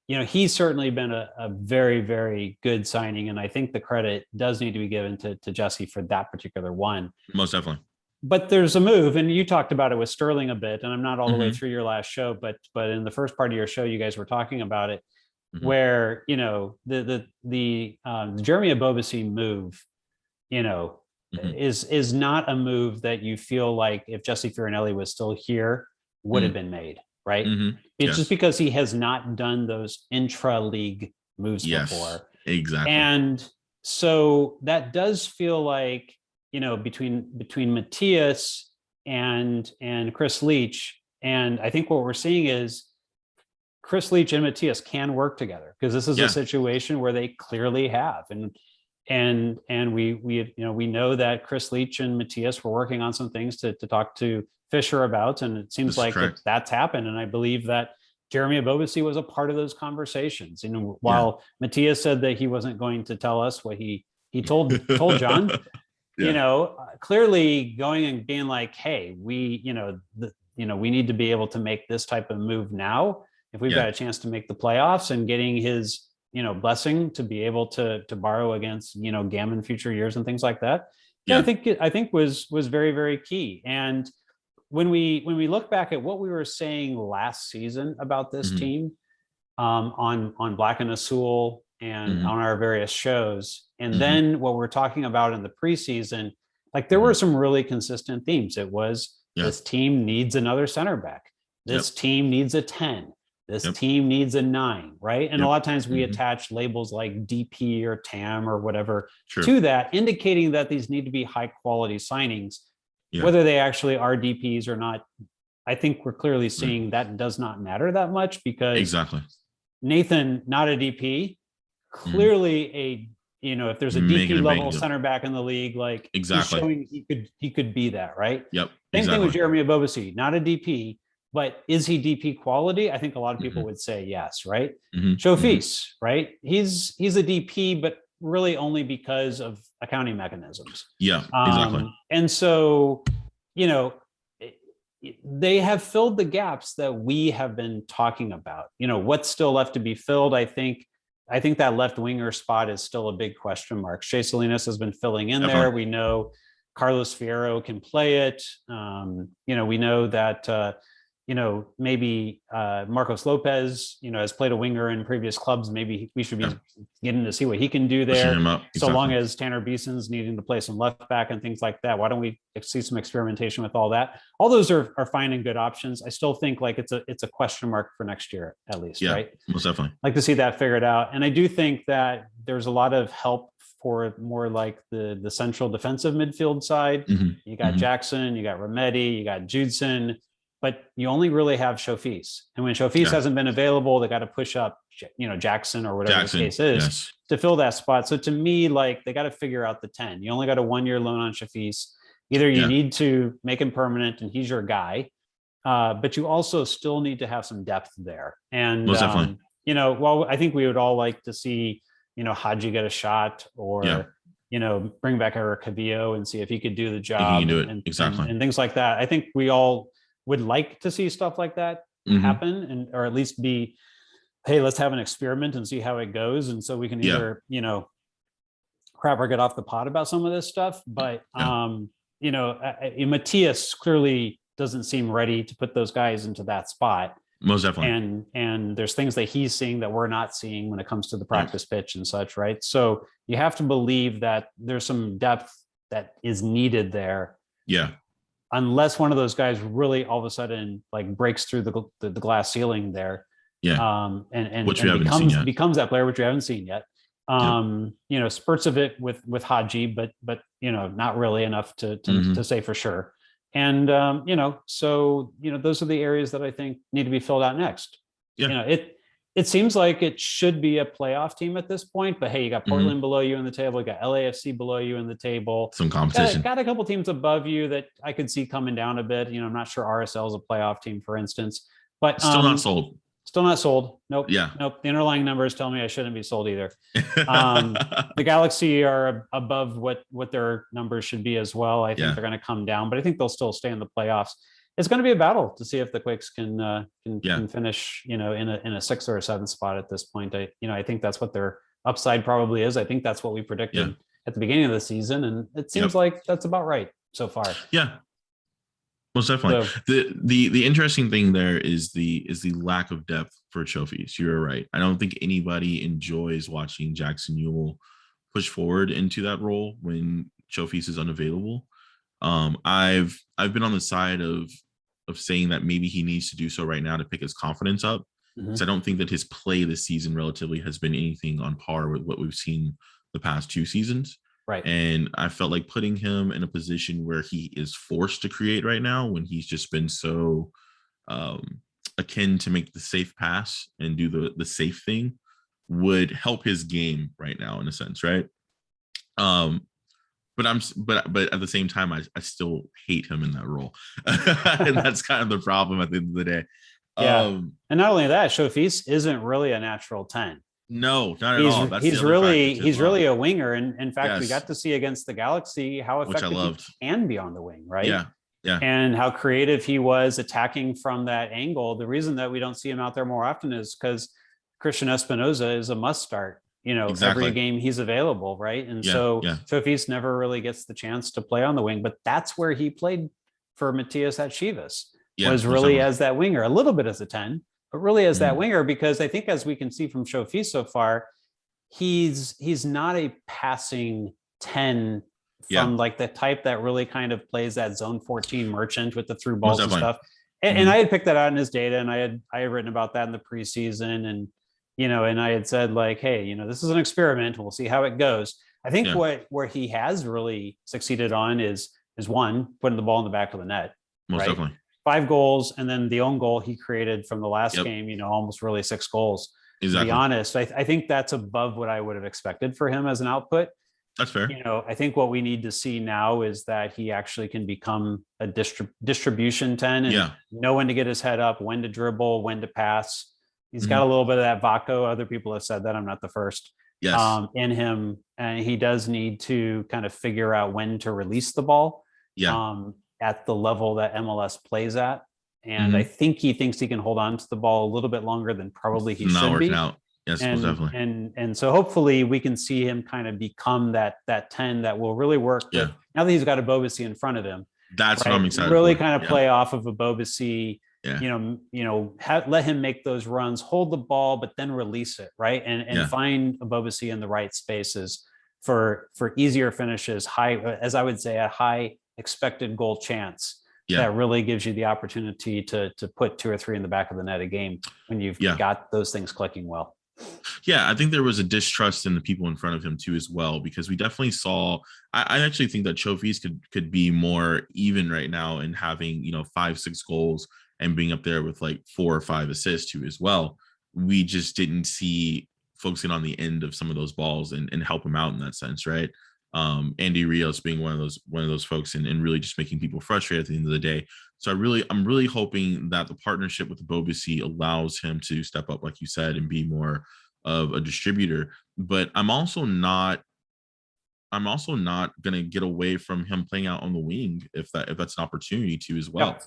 he's certainly been a very, very good signing. And I think the credit does need to be given to Jesse for that particular one. Most definitely. But there's a move, and you talked about it with Sterling a bit, and I'm not all the way through your last show, but in the first part of your show, you guys were talking about it, where, the Jeremy Ebobisse move, is not a move that you feel like if Jesse Fiorelli was still here would have been made. Right. It's just because he has not done those intra-league moves before. Exactly. And so that does feel like, between Matthias and Chris Leach. And I think what we're seeing is Chris Leach and Matthias can work together, because this is a situation where they clearly have. And we know that Chris Leach and Matthias were working on some things to talk to Fisher about, and it seems like that's happened. And I believe that Jeremy Ebobisse was a part of those conversations. While Matthias said that he wasn't going to tell us what he told John, clearly going and being like, hey, we need to be able to make this type of move now if we've got a chance to make the playoffs, and getting his blessing to be able to borrow against Gammon future years and things like that. I think was very, very key. And when we look back at what we were saying last season about this team, on Black and Azul and on our various shows, and then what we're talking about in the preseason, like there were some really consistent themes. It was this team needs another center back. This team needs a 10. This team needs a 9, right? And a lot of times we attach labels like DP or TAM or whatever to that, indicating that these need to be high quality signings. Whether they actually are DPs or not, I think we're clearly seeing that does not matter that much, because Nathan, not a DP, clearly if there's a DP level center back in the league, like he's showing he could be that, right? Same thing with Jeremy Ebobisse, not a DP, but is he DP quality? I think a lot of people would say yes, right? Chofis, right? He's a DP, but really only because of accounting mechanisms. And so, they have filled the gaps that we have been talking about. What's still left to be filled? I think that left winger spot is still a big question mark. Shea Salinas has been filling in there. We know Carlos Fierro can play it. We know that maybe Marcos Lopez, has played a winger in previous clubs. Maybe we should be getting to see what he can do there. So long as Tanner Beeson's needing to play some left back and things like that, why don't we see some experimentation with all that? All those are fine and good options. I still think like it's a question mark for next year, at least, right? Most definitely. Like to see that figured out. And I do think that there's a lot of help for more like the central defensive midfield side. You got Jackson, you got Remedi, you got Judson. but you only really have Shofis. And when Shofis hasn't been available, they got to push up, Jackson or whatever the case is to fill that spot. So to me, like, they got to figure out the 10. You only got a 1-year loan on Shafis. Either you need to make him permanent and he's your guy, but you also still need to have some depth there. And, well, I think we would all like to see, Haji get a shot, or, bring back Eric Cavillo and see if he could do the job. He can do it. And things like that. I think we all would like to see stuff like that happen, or at least be, hey, let's have an experiment and see how it goes. And so we can either, crap or get off the pot about some of this stuff. But, Matthias clearly doesn't seem ready to put those guys into that spot. Most definitely. And there's things that he's seeing that we're not seeing when it comes to the practice pitch and such, right? So you have to believe that there's some depth that is needed there. Yeah. Unless one of those guys really all of a sudden like breaks through the glass ceiling there. Yeah. And which we haven't seen yet. Becomes that player, which we haven't seen yet. Spurts of it with Haji, but not really enough to say for sure. And, those are the areas that I think need to be filled out next. Yeah. It seems like it should be a playoff team at this point, but hey, you got Portland below you in the table. You got LAFC below you in the table. Some competition. Got a couple teams above you that I could see coming down a bit. I'm not sure RSL is a playoff team, for instance, but still not sold. Still not sold. Nope. Yeah. Nope. The underlying numbers tell me I shouldn't be sold either. The Galaxy are above what their numbers should be as well. I think they're going to come down, but I think they'll still stay in the playoffs. It's going to be a battle to see if the Quakes can finish, in a 6th or a 7th spot at this point. I think that's what their upside probably is. I think that's what we predicted at the beginning of the season, and it seems like that's about right so far. Yeah. Most definitely. So, the interesting thing there is the lack of depth for Chofis. You're right. I don't think anybody enjoys watching Jackson Newell push forward into that role when Chofis is unavailable. I've been on the side of saying that maybe he needs to do so right now to pick his confidence up. Because I don't think that his play this season relatively has been anything on par with what we've seen the past 2 seasons. Right. And I felt like putting him in a position where he is forced to create right now, when he's just been so akin to make the safe pass and do the safe thing, would help his game right now in a sense, right? But at the same time, I still hate him in that role. And that's kind of the problem at the end of the day. Yeah. And not only that, Shofis isn't really a natural 10. No, not at all. That's he's really a winger. And in fact, we got to see against the Galaxy how effective he can be on the wing, right? Yeah. Yeah. And how creative he was attacking from that angle. The reason that we don't see him out there more often is because Christian Espinoza is a must start, every game he's available, right? And Shofis never really gets the chance to play on the wing, but that's where he played for Matthias at Chivas, was really as that winger, a little bit as a 10. But really as that winger, because I think as we can see from Shofis so far, he's not a passing 10 from like the type that really kind of plays that zone 14 merchant with the through balls and stuff. And I had picked that out in his data, and I had written about that in the preseason, and and I had said like, hey, this is an experiment, we'll see how it goes. I think where he has really succeeded on is one, putting the ball in the back of the net. Most definitely. 5 goals, and then the own goal he created from the last game, almost really 6 goals. Exactly. To be honest, I think that's above what I would have expected for him as an output. That's fair. I think what we need to see now is that he actually can become a distribution 10 and know when to get his head up, when to dribble, when to pass. He's got a little bit of that Vaco. Other people have said that. I'm not the first. Yes. In him, and he does need to kind of figure out when to release the ball. At the level that MLS plays at. And I think he thinks he can hold on to the ball a little bit longer than probably he should be. Out. Yes, and, definitely. And so hopefully we can see him kind of become that 10 that will really work with, now that he's got a Bobasi in front of him. That's what I'm excited really for. kind of play off of a Bobasi, let him make those runs, hold the ball, but then release it, right? And find a Bobasi in the right spaces for easier finishes, as I would say, a high expected goal chance that really gives you the opportunity to put 2 or 3 in the back of the net a game when you've got those things clicking well. Yeah, I think there was a distrust in the people in front of him too as well, because we definitely saw, I actually think that Chofis could be more even right now in having, 5-6 goals and being up there with like 4 or 5 assists too as well. We just didn't see focusing on the end of some of those balls and help him out in that sense, right? Andy Rios being one of those folks and really just making people frustrated at the end of the day. So I'm really hoping that the partnership with the Bobusi allows him to step up, like you said, and be more of a distributor. But I'm also not going to get away from him playing out on the wing if that's an opportunity to as well.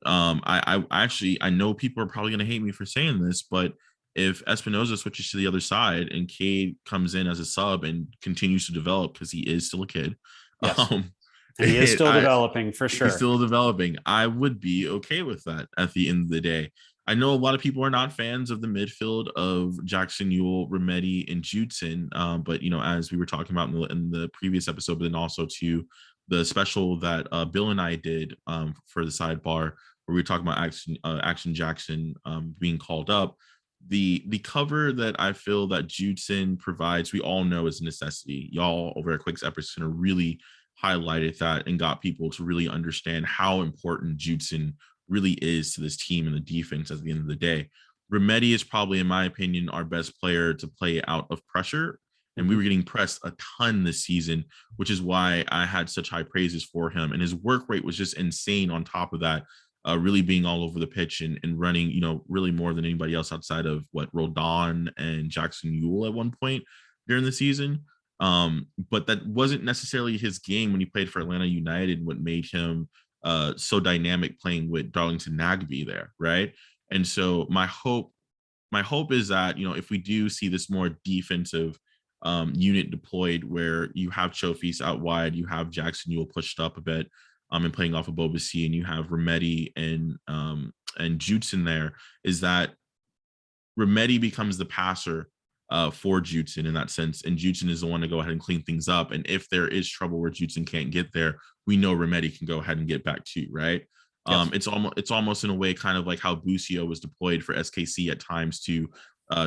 I know people are probably going to hate me for saying this, but if Espinoza switches to the other side and Cade comes in as a sub and continues to develop, because he is still a kid, yes. And he is still developing for sure. He's still developing. I would be okay with that at the end of the day. I know a lot of people are not fans of the midfield of Jackson Ewell, Remedi, and Judson. But, as we were talking about in the previous episode, but then also to the special that Bill and I did for the sidebar, where we were talking about Action Jackson being called up. The cover that I feel that Judson provides, we all know is a necessity. Y'all over at Quakes Epicenter really highlighted that and got people to really understand how important Judson really is to this team and the defense at the end of the day. Remedi is probably, in my opinion, our best player to play out of pressure. And we were getting pressed a ton this season, which is why I had such high praises for him. And his work rate was just insane on top of that, really being all over the pitch and running, really more than anybody else outside of Rodon and Jackson Ewell at one point during the season. But that wasn't necessarily his game when he played for Atlanta United, what made him so dynamic playing with Darlington Nagbe there, right? And so my hope is that, if we do see this more defensive unit deployed where you have Chofis out wide, you have Jackson Ewell pushed up a bit and playing off of Bobusi, and you have Remedi and Judson there, is that Remedi becomes the passer for Judson in that sense, and Judson is the one to go ahead and clean things up. And if there is trouble where Judson can't get there, we know Remedi can go ahead and get back to, right? Yes. It's almost in a way kind of like how Busio was deployed for SKC at times to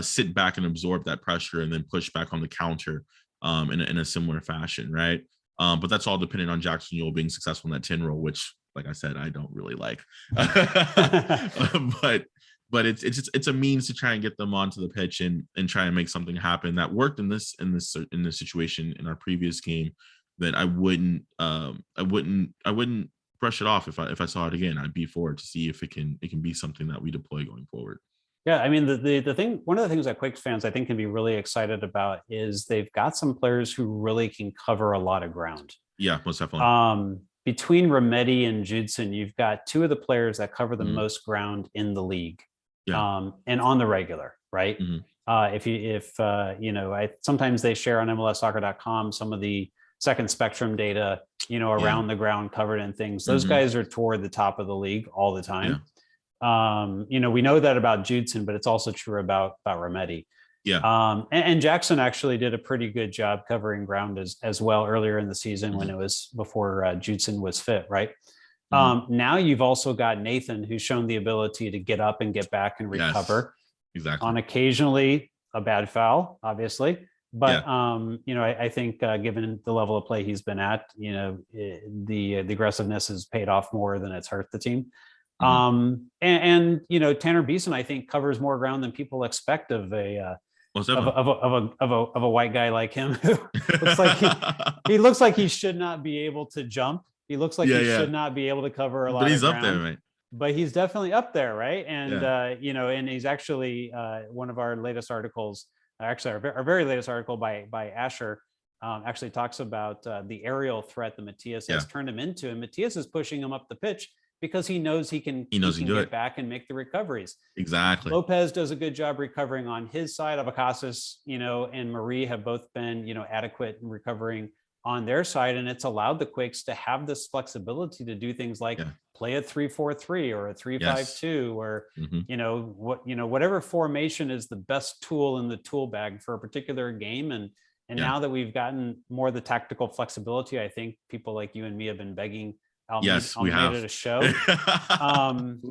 sit back and absorb that pressure and then push back on the counter in a similar fashion, right? But that's all dependent on Jackson Ewell being successful in that 10 role, which, like I said, I don't really like. But it's a means to try and get them onto the pitch and try and make something happen. That worked in this situation in our previous game. That I wouldn't brush it off if I saw it again. I'd be for it to see if it can be something that we deploy going forward. Yeah, I mean, the thing, one of the things that Quakes fans I think can be really excited about is they've got some players who really can cover a lot of ground. Yeah, most definitely. Between Remedi and Judson, you've got two of the players that cover the most ground in the league. Yeah. And on the regular, right? Sometimes they share on MLSsoccer.com some of the second spectrum data, around the ground covered and things. Those guys are toward the top of the league all the time. Yeah. We know that about Judson, but it's also true about Remedi. Yeah. And Jackson actually did a pretty good job covering ground as well earlier in the season when it was before Judson was fit, right? Now you've also got Nathan, who's shown the ability to get up and get back and recover. Yes, exactly. On occasionally a bad foul, obviously. But, I think given the level of play he's been at, the aggressiveness has paid off more than it's hurt the team. Tanner Beeson, I think, covers more ground than people expect of a white guy like him. Who looks like he looks like he should not be able to jump. He looks like he should not be able to cover a lot. But he's up there, right? But he's definitely up there, right? And and he's actually one of our latest articles. Actually, our very latest article by Asher actually talks about the aerial threat that Matthias has turned him into, and Matthias is pushing him up the pitch because he knows he can get back and make the recoveries. Exactly. Lopez does a good job recovering on his side. Abacasas, and Marie have both been, adequate in recovering on their side, and it's allowed the Quakes to have this flexibility to do things like play a 3-4-3 or a 3-5-2 or whatever formation is the best tool in the tool bag for a particular game. And now that we've gotten more of the tactical flexibility, I think people like you and me have been begging Almeida to show.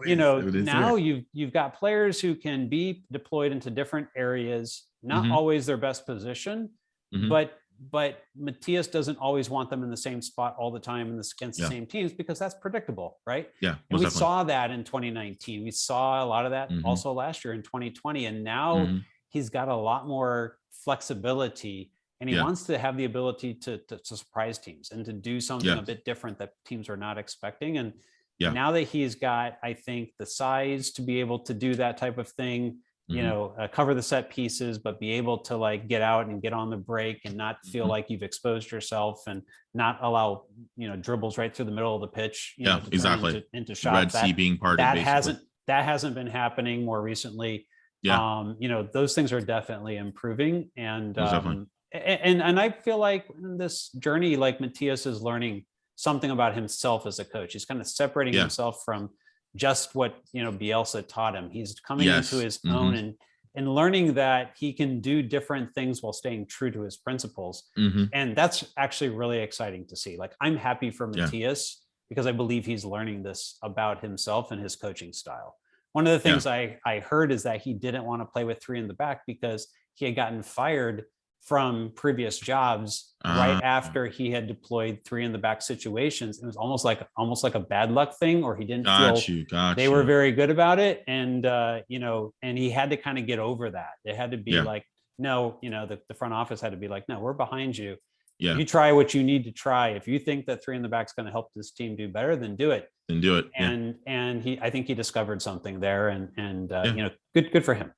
Now you've got players who can be deployed into different areas, not always their best position, but but Matias doesn't always want them in the same spot all the time against the same teams, because that's predictable, right? Yeah, and we definitely. saw that in 2019. We saw a lot of that also last year in 2020, and now he's got a lot more flexibility, and he wants to have the ability to surprise teams and to do something a bit different that teams are not expecting. And now that he's got, I think, the size to be able to do that type of thing, cover the set pieces, but be able to like get out and get on the break and not feel like you've exposed yourself, and not allow, dribbles right through the middle of the pitch, to exactly. turn into shots. Red Sea being part that of that hasn't been happening more recently. Those things are definitely improving. And and I feel like in this journey, like Matias is learning something about himself as a coach. He's kind of separating himself from just what Bielsa taught him. He's coming into his own and learning that he can do different things while staying true to his principles. And that's actually really exciting to see. Like, I'm happy for Matias because I believe he's learning this about himself and his coaching style. One of the things I heard is that he didn't want to play with three in the back because he had gotten fired from previous jobs right after he had deployed three in the back situations. It was almost like a bad luck thing, or he didn't feel they were very good about it. And, and he had to kind of get over that. It had to be like, no, the front office had to be like, no, we're behind you. You try what you need to try. If you think that three in the back is going to help this team do better, then do it. And I think he discovered something there, and good for him.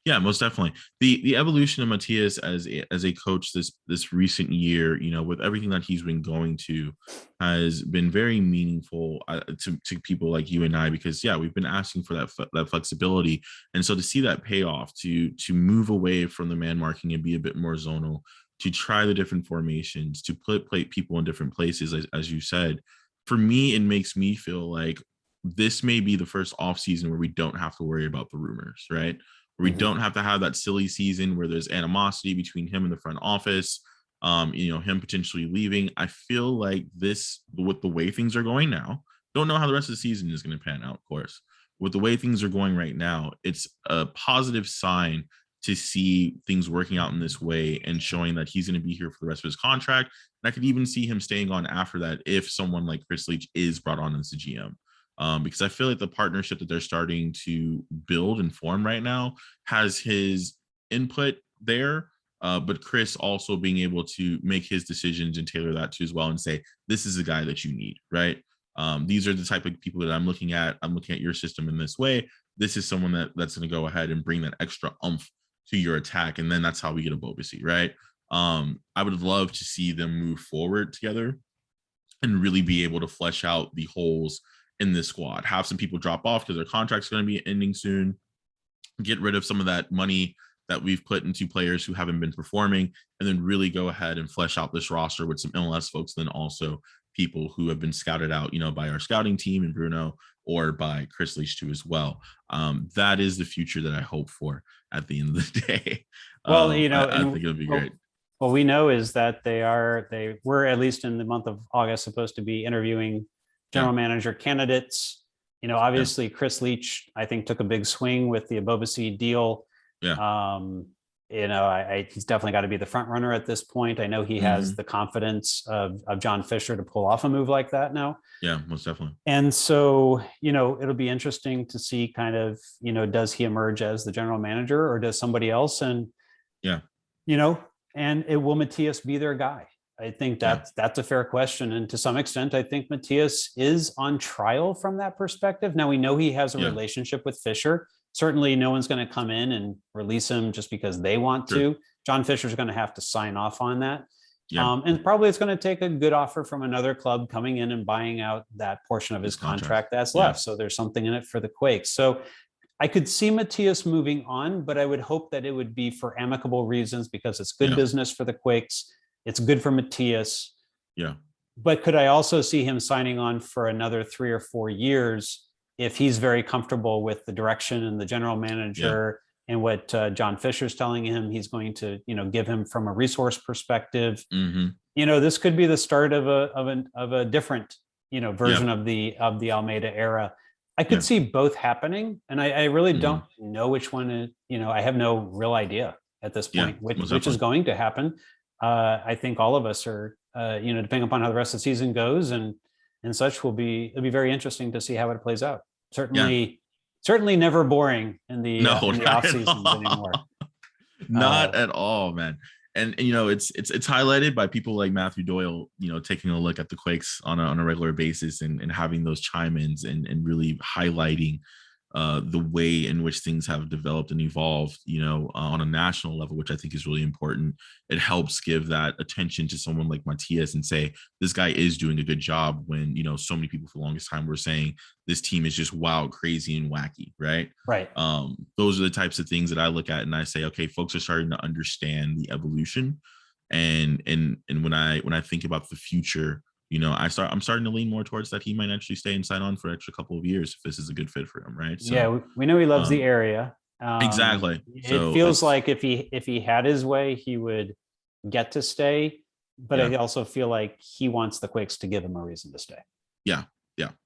Yeah, most definitely. The evolution of Matias as a coach this recent year, with everything that he's been going to, has been very meaningful to people like you and I, because we've been asking for that flexibility, and so to see that payoff, to move away from the man marking and be a bit more zonal, to try the different formations, to play people in different places, as you said. For me, it makes me feel like this may be the first off season where we don't have to worry about the rumors, right? We don't have to have that silly season where there's animosity between him and the front office, him potentially leaving. I feel like this, with the way things are going now, don't know how the rest of the season is going to pan out, of course. With the way things are going right now, it's a positive sign to see things working out in this way and showing that he's going to be here for the rest of his contract. And I could even see him staying on after that if someone like Chris Leach is brought on as the GM. Because I feel like the partnership that they're starting to build and form right now has his input there, but Chris also being able to make his decisions and tailor that to as well, and say, this is the guy that you need, right? These are the type of people that I'm looking at. I'm looking at your system in this way. This is someone that's going to go ahead and bring that extra oomph to your attack, and then that's how we get a Bobacy, right? I would love to see them move forward together and really be able to flesh out the holes in this squad, have some people drop off because their contract's going to be ending soon, get rid of some of that money that we've put into players who haven't been performing, and then really go ahead and flesh out this roster with some MLS folks, then also people who have been scouted out, by our scouting team and Bruno, or by Chris Leach too as well. That is the future that I hope for at the end of the day. Well, I think it'll be great. What we know is that they were, at least in the month of August, supposed to be interviewing general manager candidates. Obviously Chris Leach, I think, took a big swing with the Bobacy deal. He's definitely got to be the front runner at this point. I know he has the confidence of John Fisher to pull off a move like that now. Yeah, most definitely. And so, it'll be interesting to see kind of, does he emerge as the general manager, or does somebody else? And, and will Matias be their guy? I think that's a fair question. And to some extent, I think Matias is on trial from that perspective. Now, we know he has a relationship with Fisher. Certainly no one's going to come in and release him just because they want to. John Fisher's going to have to sign off on that. And probably it's going to take a good offer from another club coming in and buying out that portion of his contract that's left. So there's something in it for the Quakes. So I could see Matias moving on, but I would hope that it would be for amicable reasons, because it's good business for the Quakes. It's good for Matias. Yeah. But could I also see him signing on for another 3 or 4 years if he's very comfortable with the direction and the general manager and what John Fisher's telling him he's going to, give him from a resource perspective? This could be the start of a different, version of the Almeida era. I could see both happening, and I really don't know which one. I have no real idea at this point which is going to happen. I think all of us are, depending upon how the rest of the season goes and such, it'll be very interesting to see how it plays out. Yeah. Certainly never boring No, in the not off at seasons all. anymore. Not at all, man. And it's highlighted by people like Matthew Doyle, taking a look at the Quakes on a regular basis and having those chime-ins and really highlighting the way in which things have developed and evolved, on a national level, which I think is really important. It helps give that attention to someone like Matias and say, this guy is doing a good job when, so many people for the longest time were saying this team is just wild, crazy, and wacky, right? Right. Those are the types of things that I look at and I say, okay, folks are starting to understand the evolution. And when I think about the future, I'm starting to lean more towards that he might actually stay and sign on for an extra couple of years if this is a good fit for him, right? So Yeah, we know he loves the area. exactly. It feels like if he had his way, he would get to stay. But I also feel like he wants the Quakes to give him a reason to stay. Yeah,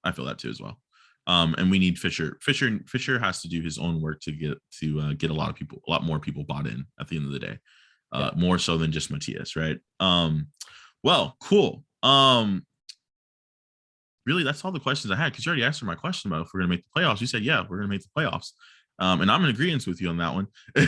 I feel that too as well. And we need Fisher. Fisher has to do his own work to get a lot more people bought in at the end of the day, more so than just Matias, right? Well, cool. Really, that's all the questions I had because you already answered my question about if we're going to make the playoffs. You said, yeah, we're going to make the playoffs. And I'm in agreement with you on that one. They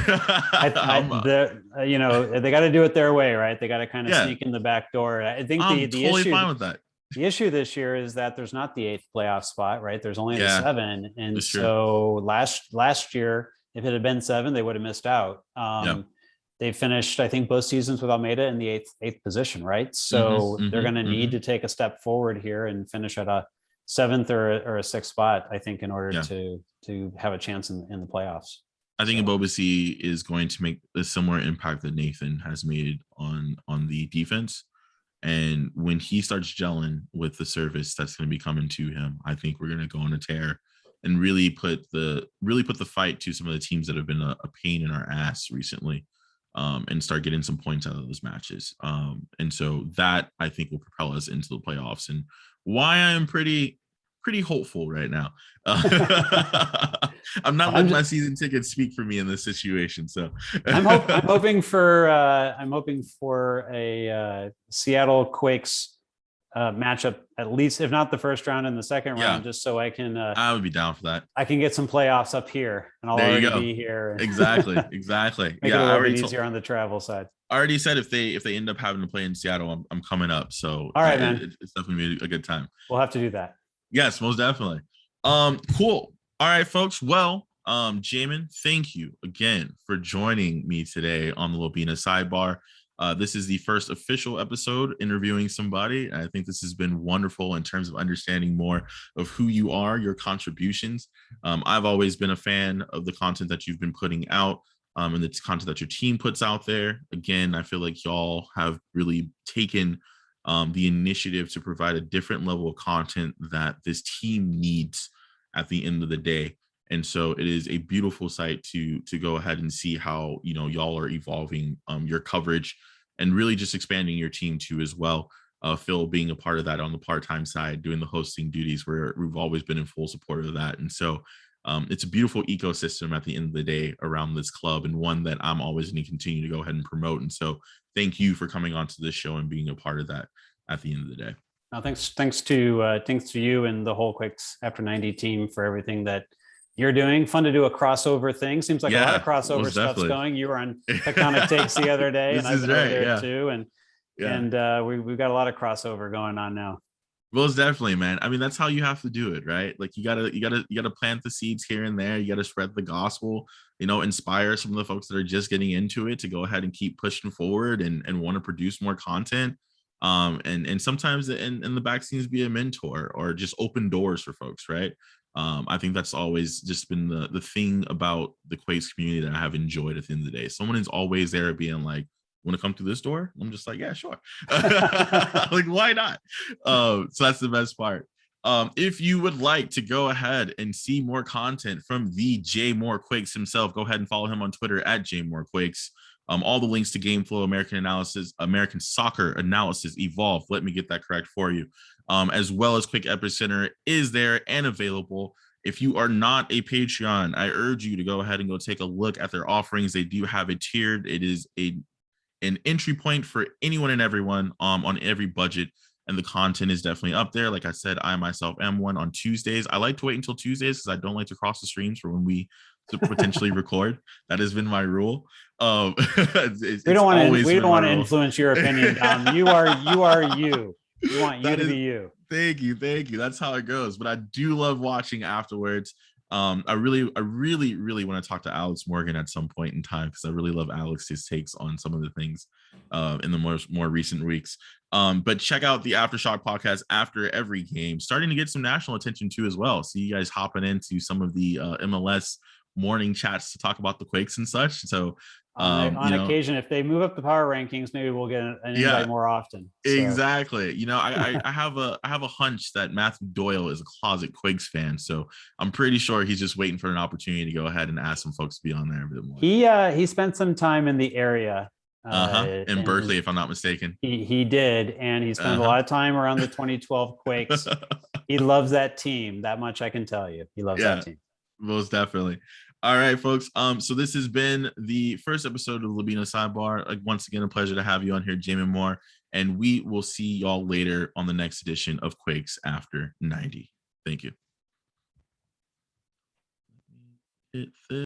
got to do it their way, right? They got to kind of sneak in the back door. I think I'm the totally issue, fine with that. The issue this year is that there's not the 8th playoff spot, right? There's only the 7. And so last year, if it had been 7, they would have missed out. They finished, I think, both seasons with Almeida in the eighth position, right? So they're going to need to take a step forward here and finish at a 7th or a 6th spot, I think, in order to have a chance in the playoffs. I think Ebobisse is going to make a similar impact that Nathan has made on the defense. And when he starts gelling with the service that's going to be coming to him, I think we're going to go on a tear and really put the fight to some of the teams that have been a pain in our ass recently, and start getting some points out of those matches. And so that I think will propel us into the playoffs, and why I'm pretty hopeful right now. I'm not letting my season tickets speak for me in this situation. So I'm hoping for a Seattle Quakes matchup, at least if not the first round and the second round, just so I can. I would be down for that. I can get some playoffs up here, and I'll already be here. Exactly. Make it a little bit easier on the travel side. I already said if they end up having to play in Seattle, I'm coming up. So all right, man. It's definitely a good time. We'll have to do that. Yes, most definitely. Cool. All right, folks. Well, Jamon, thank you again for joining me today on the Lobina Sidebar. This is the first official episode interviewing somebody. I think this has been wonderful in terms of understanding more of who you are, your contributions. I've always been a fan of the content that you've been putting out, and the content that your team puts out there. Again, I feel like y'all have really taken the initiative to provide a different level of content that this team needs at the end of the day. And so it is a beautiful sight to go ahead and see how, y'all are evolving your coverage and really just expanding your team too as well. Phil being a part of that on the part-time side, doing the hosting duties, where we've always been in full support of that. And so it's a beautiful ecosystem at the end of the day around this club, and one that I'm always going to continue to go ahead and promote. And so thank you for coming onto this show and being a part of that at the end of the day. No, thanks to you and the whole Quakes After 90 team for everything that you're doing. Fun to do a crossover thing. Seems like a lot of crossover stuff's going. You were on Tectonic Takes the other day, and I've been over there too. And we've got a lot of crossover going on now. Most definitely, man. I mean, that's how you have to do it, right? Like you gotta plant the seeds here and there. You gotta spread the gospel, inspire some of the folks that are just getting into it to go ahead and keep pushing forward and want to produce more content. And sometimes in the back scenes be a mentor or just open doors for folks, right? I think that's always just been the thing about the Quakes community that I have enjoyed at the end of the day. Someone is always there being like, want to come through this door? I'm just like, yeah, sure. Like, why not? So that's the best part. If you would like to go ahead and see more content from the J Moore Quakes himself, go ahead and follow him on Twitter at J Moore Quakes. All the links to Game Flow, American Analysis, American Soccer Analysis, Evolve. Let me get that correct for you. As well as Quakes Epicenter is there and available. If you are not a Patreon, I urge you to go ahead and go take a look at their offerings. They do have it tiered. It is a an entry point for anyone and everyone on every budget. And the content is definitely up there. Like I said, I myself am one on Tuesdays. I like to wait until Tuesdays because I don't like to cross the streams for when we potentially record. That has been my rule. We don't want to influence your opinion, Dom. You are you. We want you to be you. Thank you. That's how it goes. But I do love watching afterwards. I really want to talk to Alex Morgan at some point in time because I really love Alex's takes on some of the things in the more recent weeks. But check out the Aftershock podcast after every game, starting to get some national attention too as well. So you guys hopping into some of the MLS morning chats to talk about the Quakes and such. So on occasion, if they move up the power rankings, maybe we'll get an invite more often. So. Exactly. I have a hunch that Matthew Doyle is a closet Quakes fan, so I'm pretty sure he's just waiting for an opportunity to go ahead and ask some folks to be on there a bit more. He spent some time in the area. In Berkeley, if I'm not mistaken. He did, and he spent a lot of time around the 2012 Quakes. He loves that team. That much I can tell you. He loves that team. Most definitely. All right, folks. So this has been the first episode of Lobina Sidebar. Once again, a pleasure to have you on here, Jamon Moore. And we will see y'all later on the next edition of Quakes After 90. Thank you.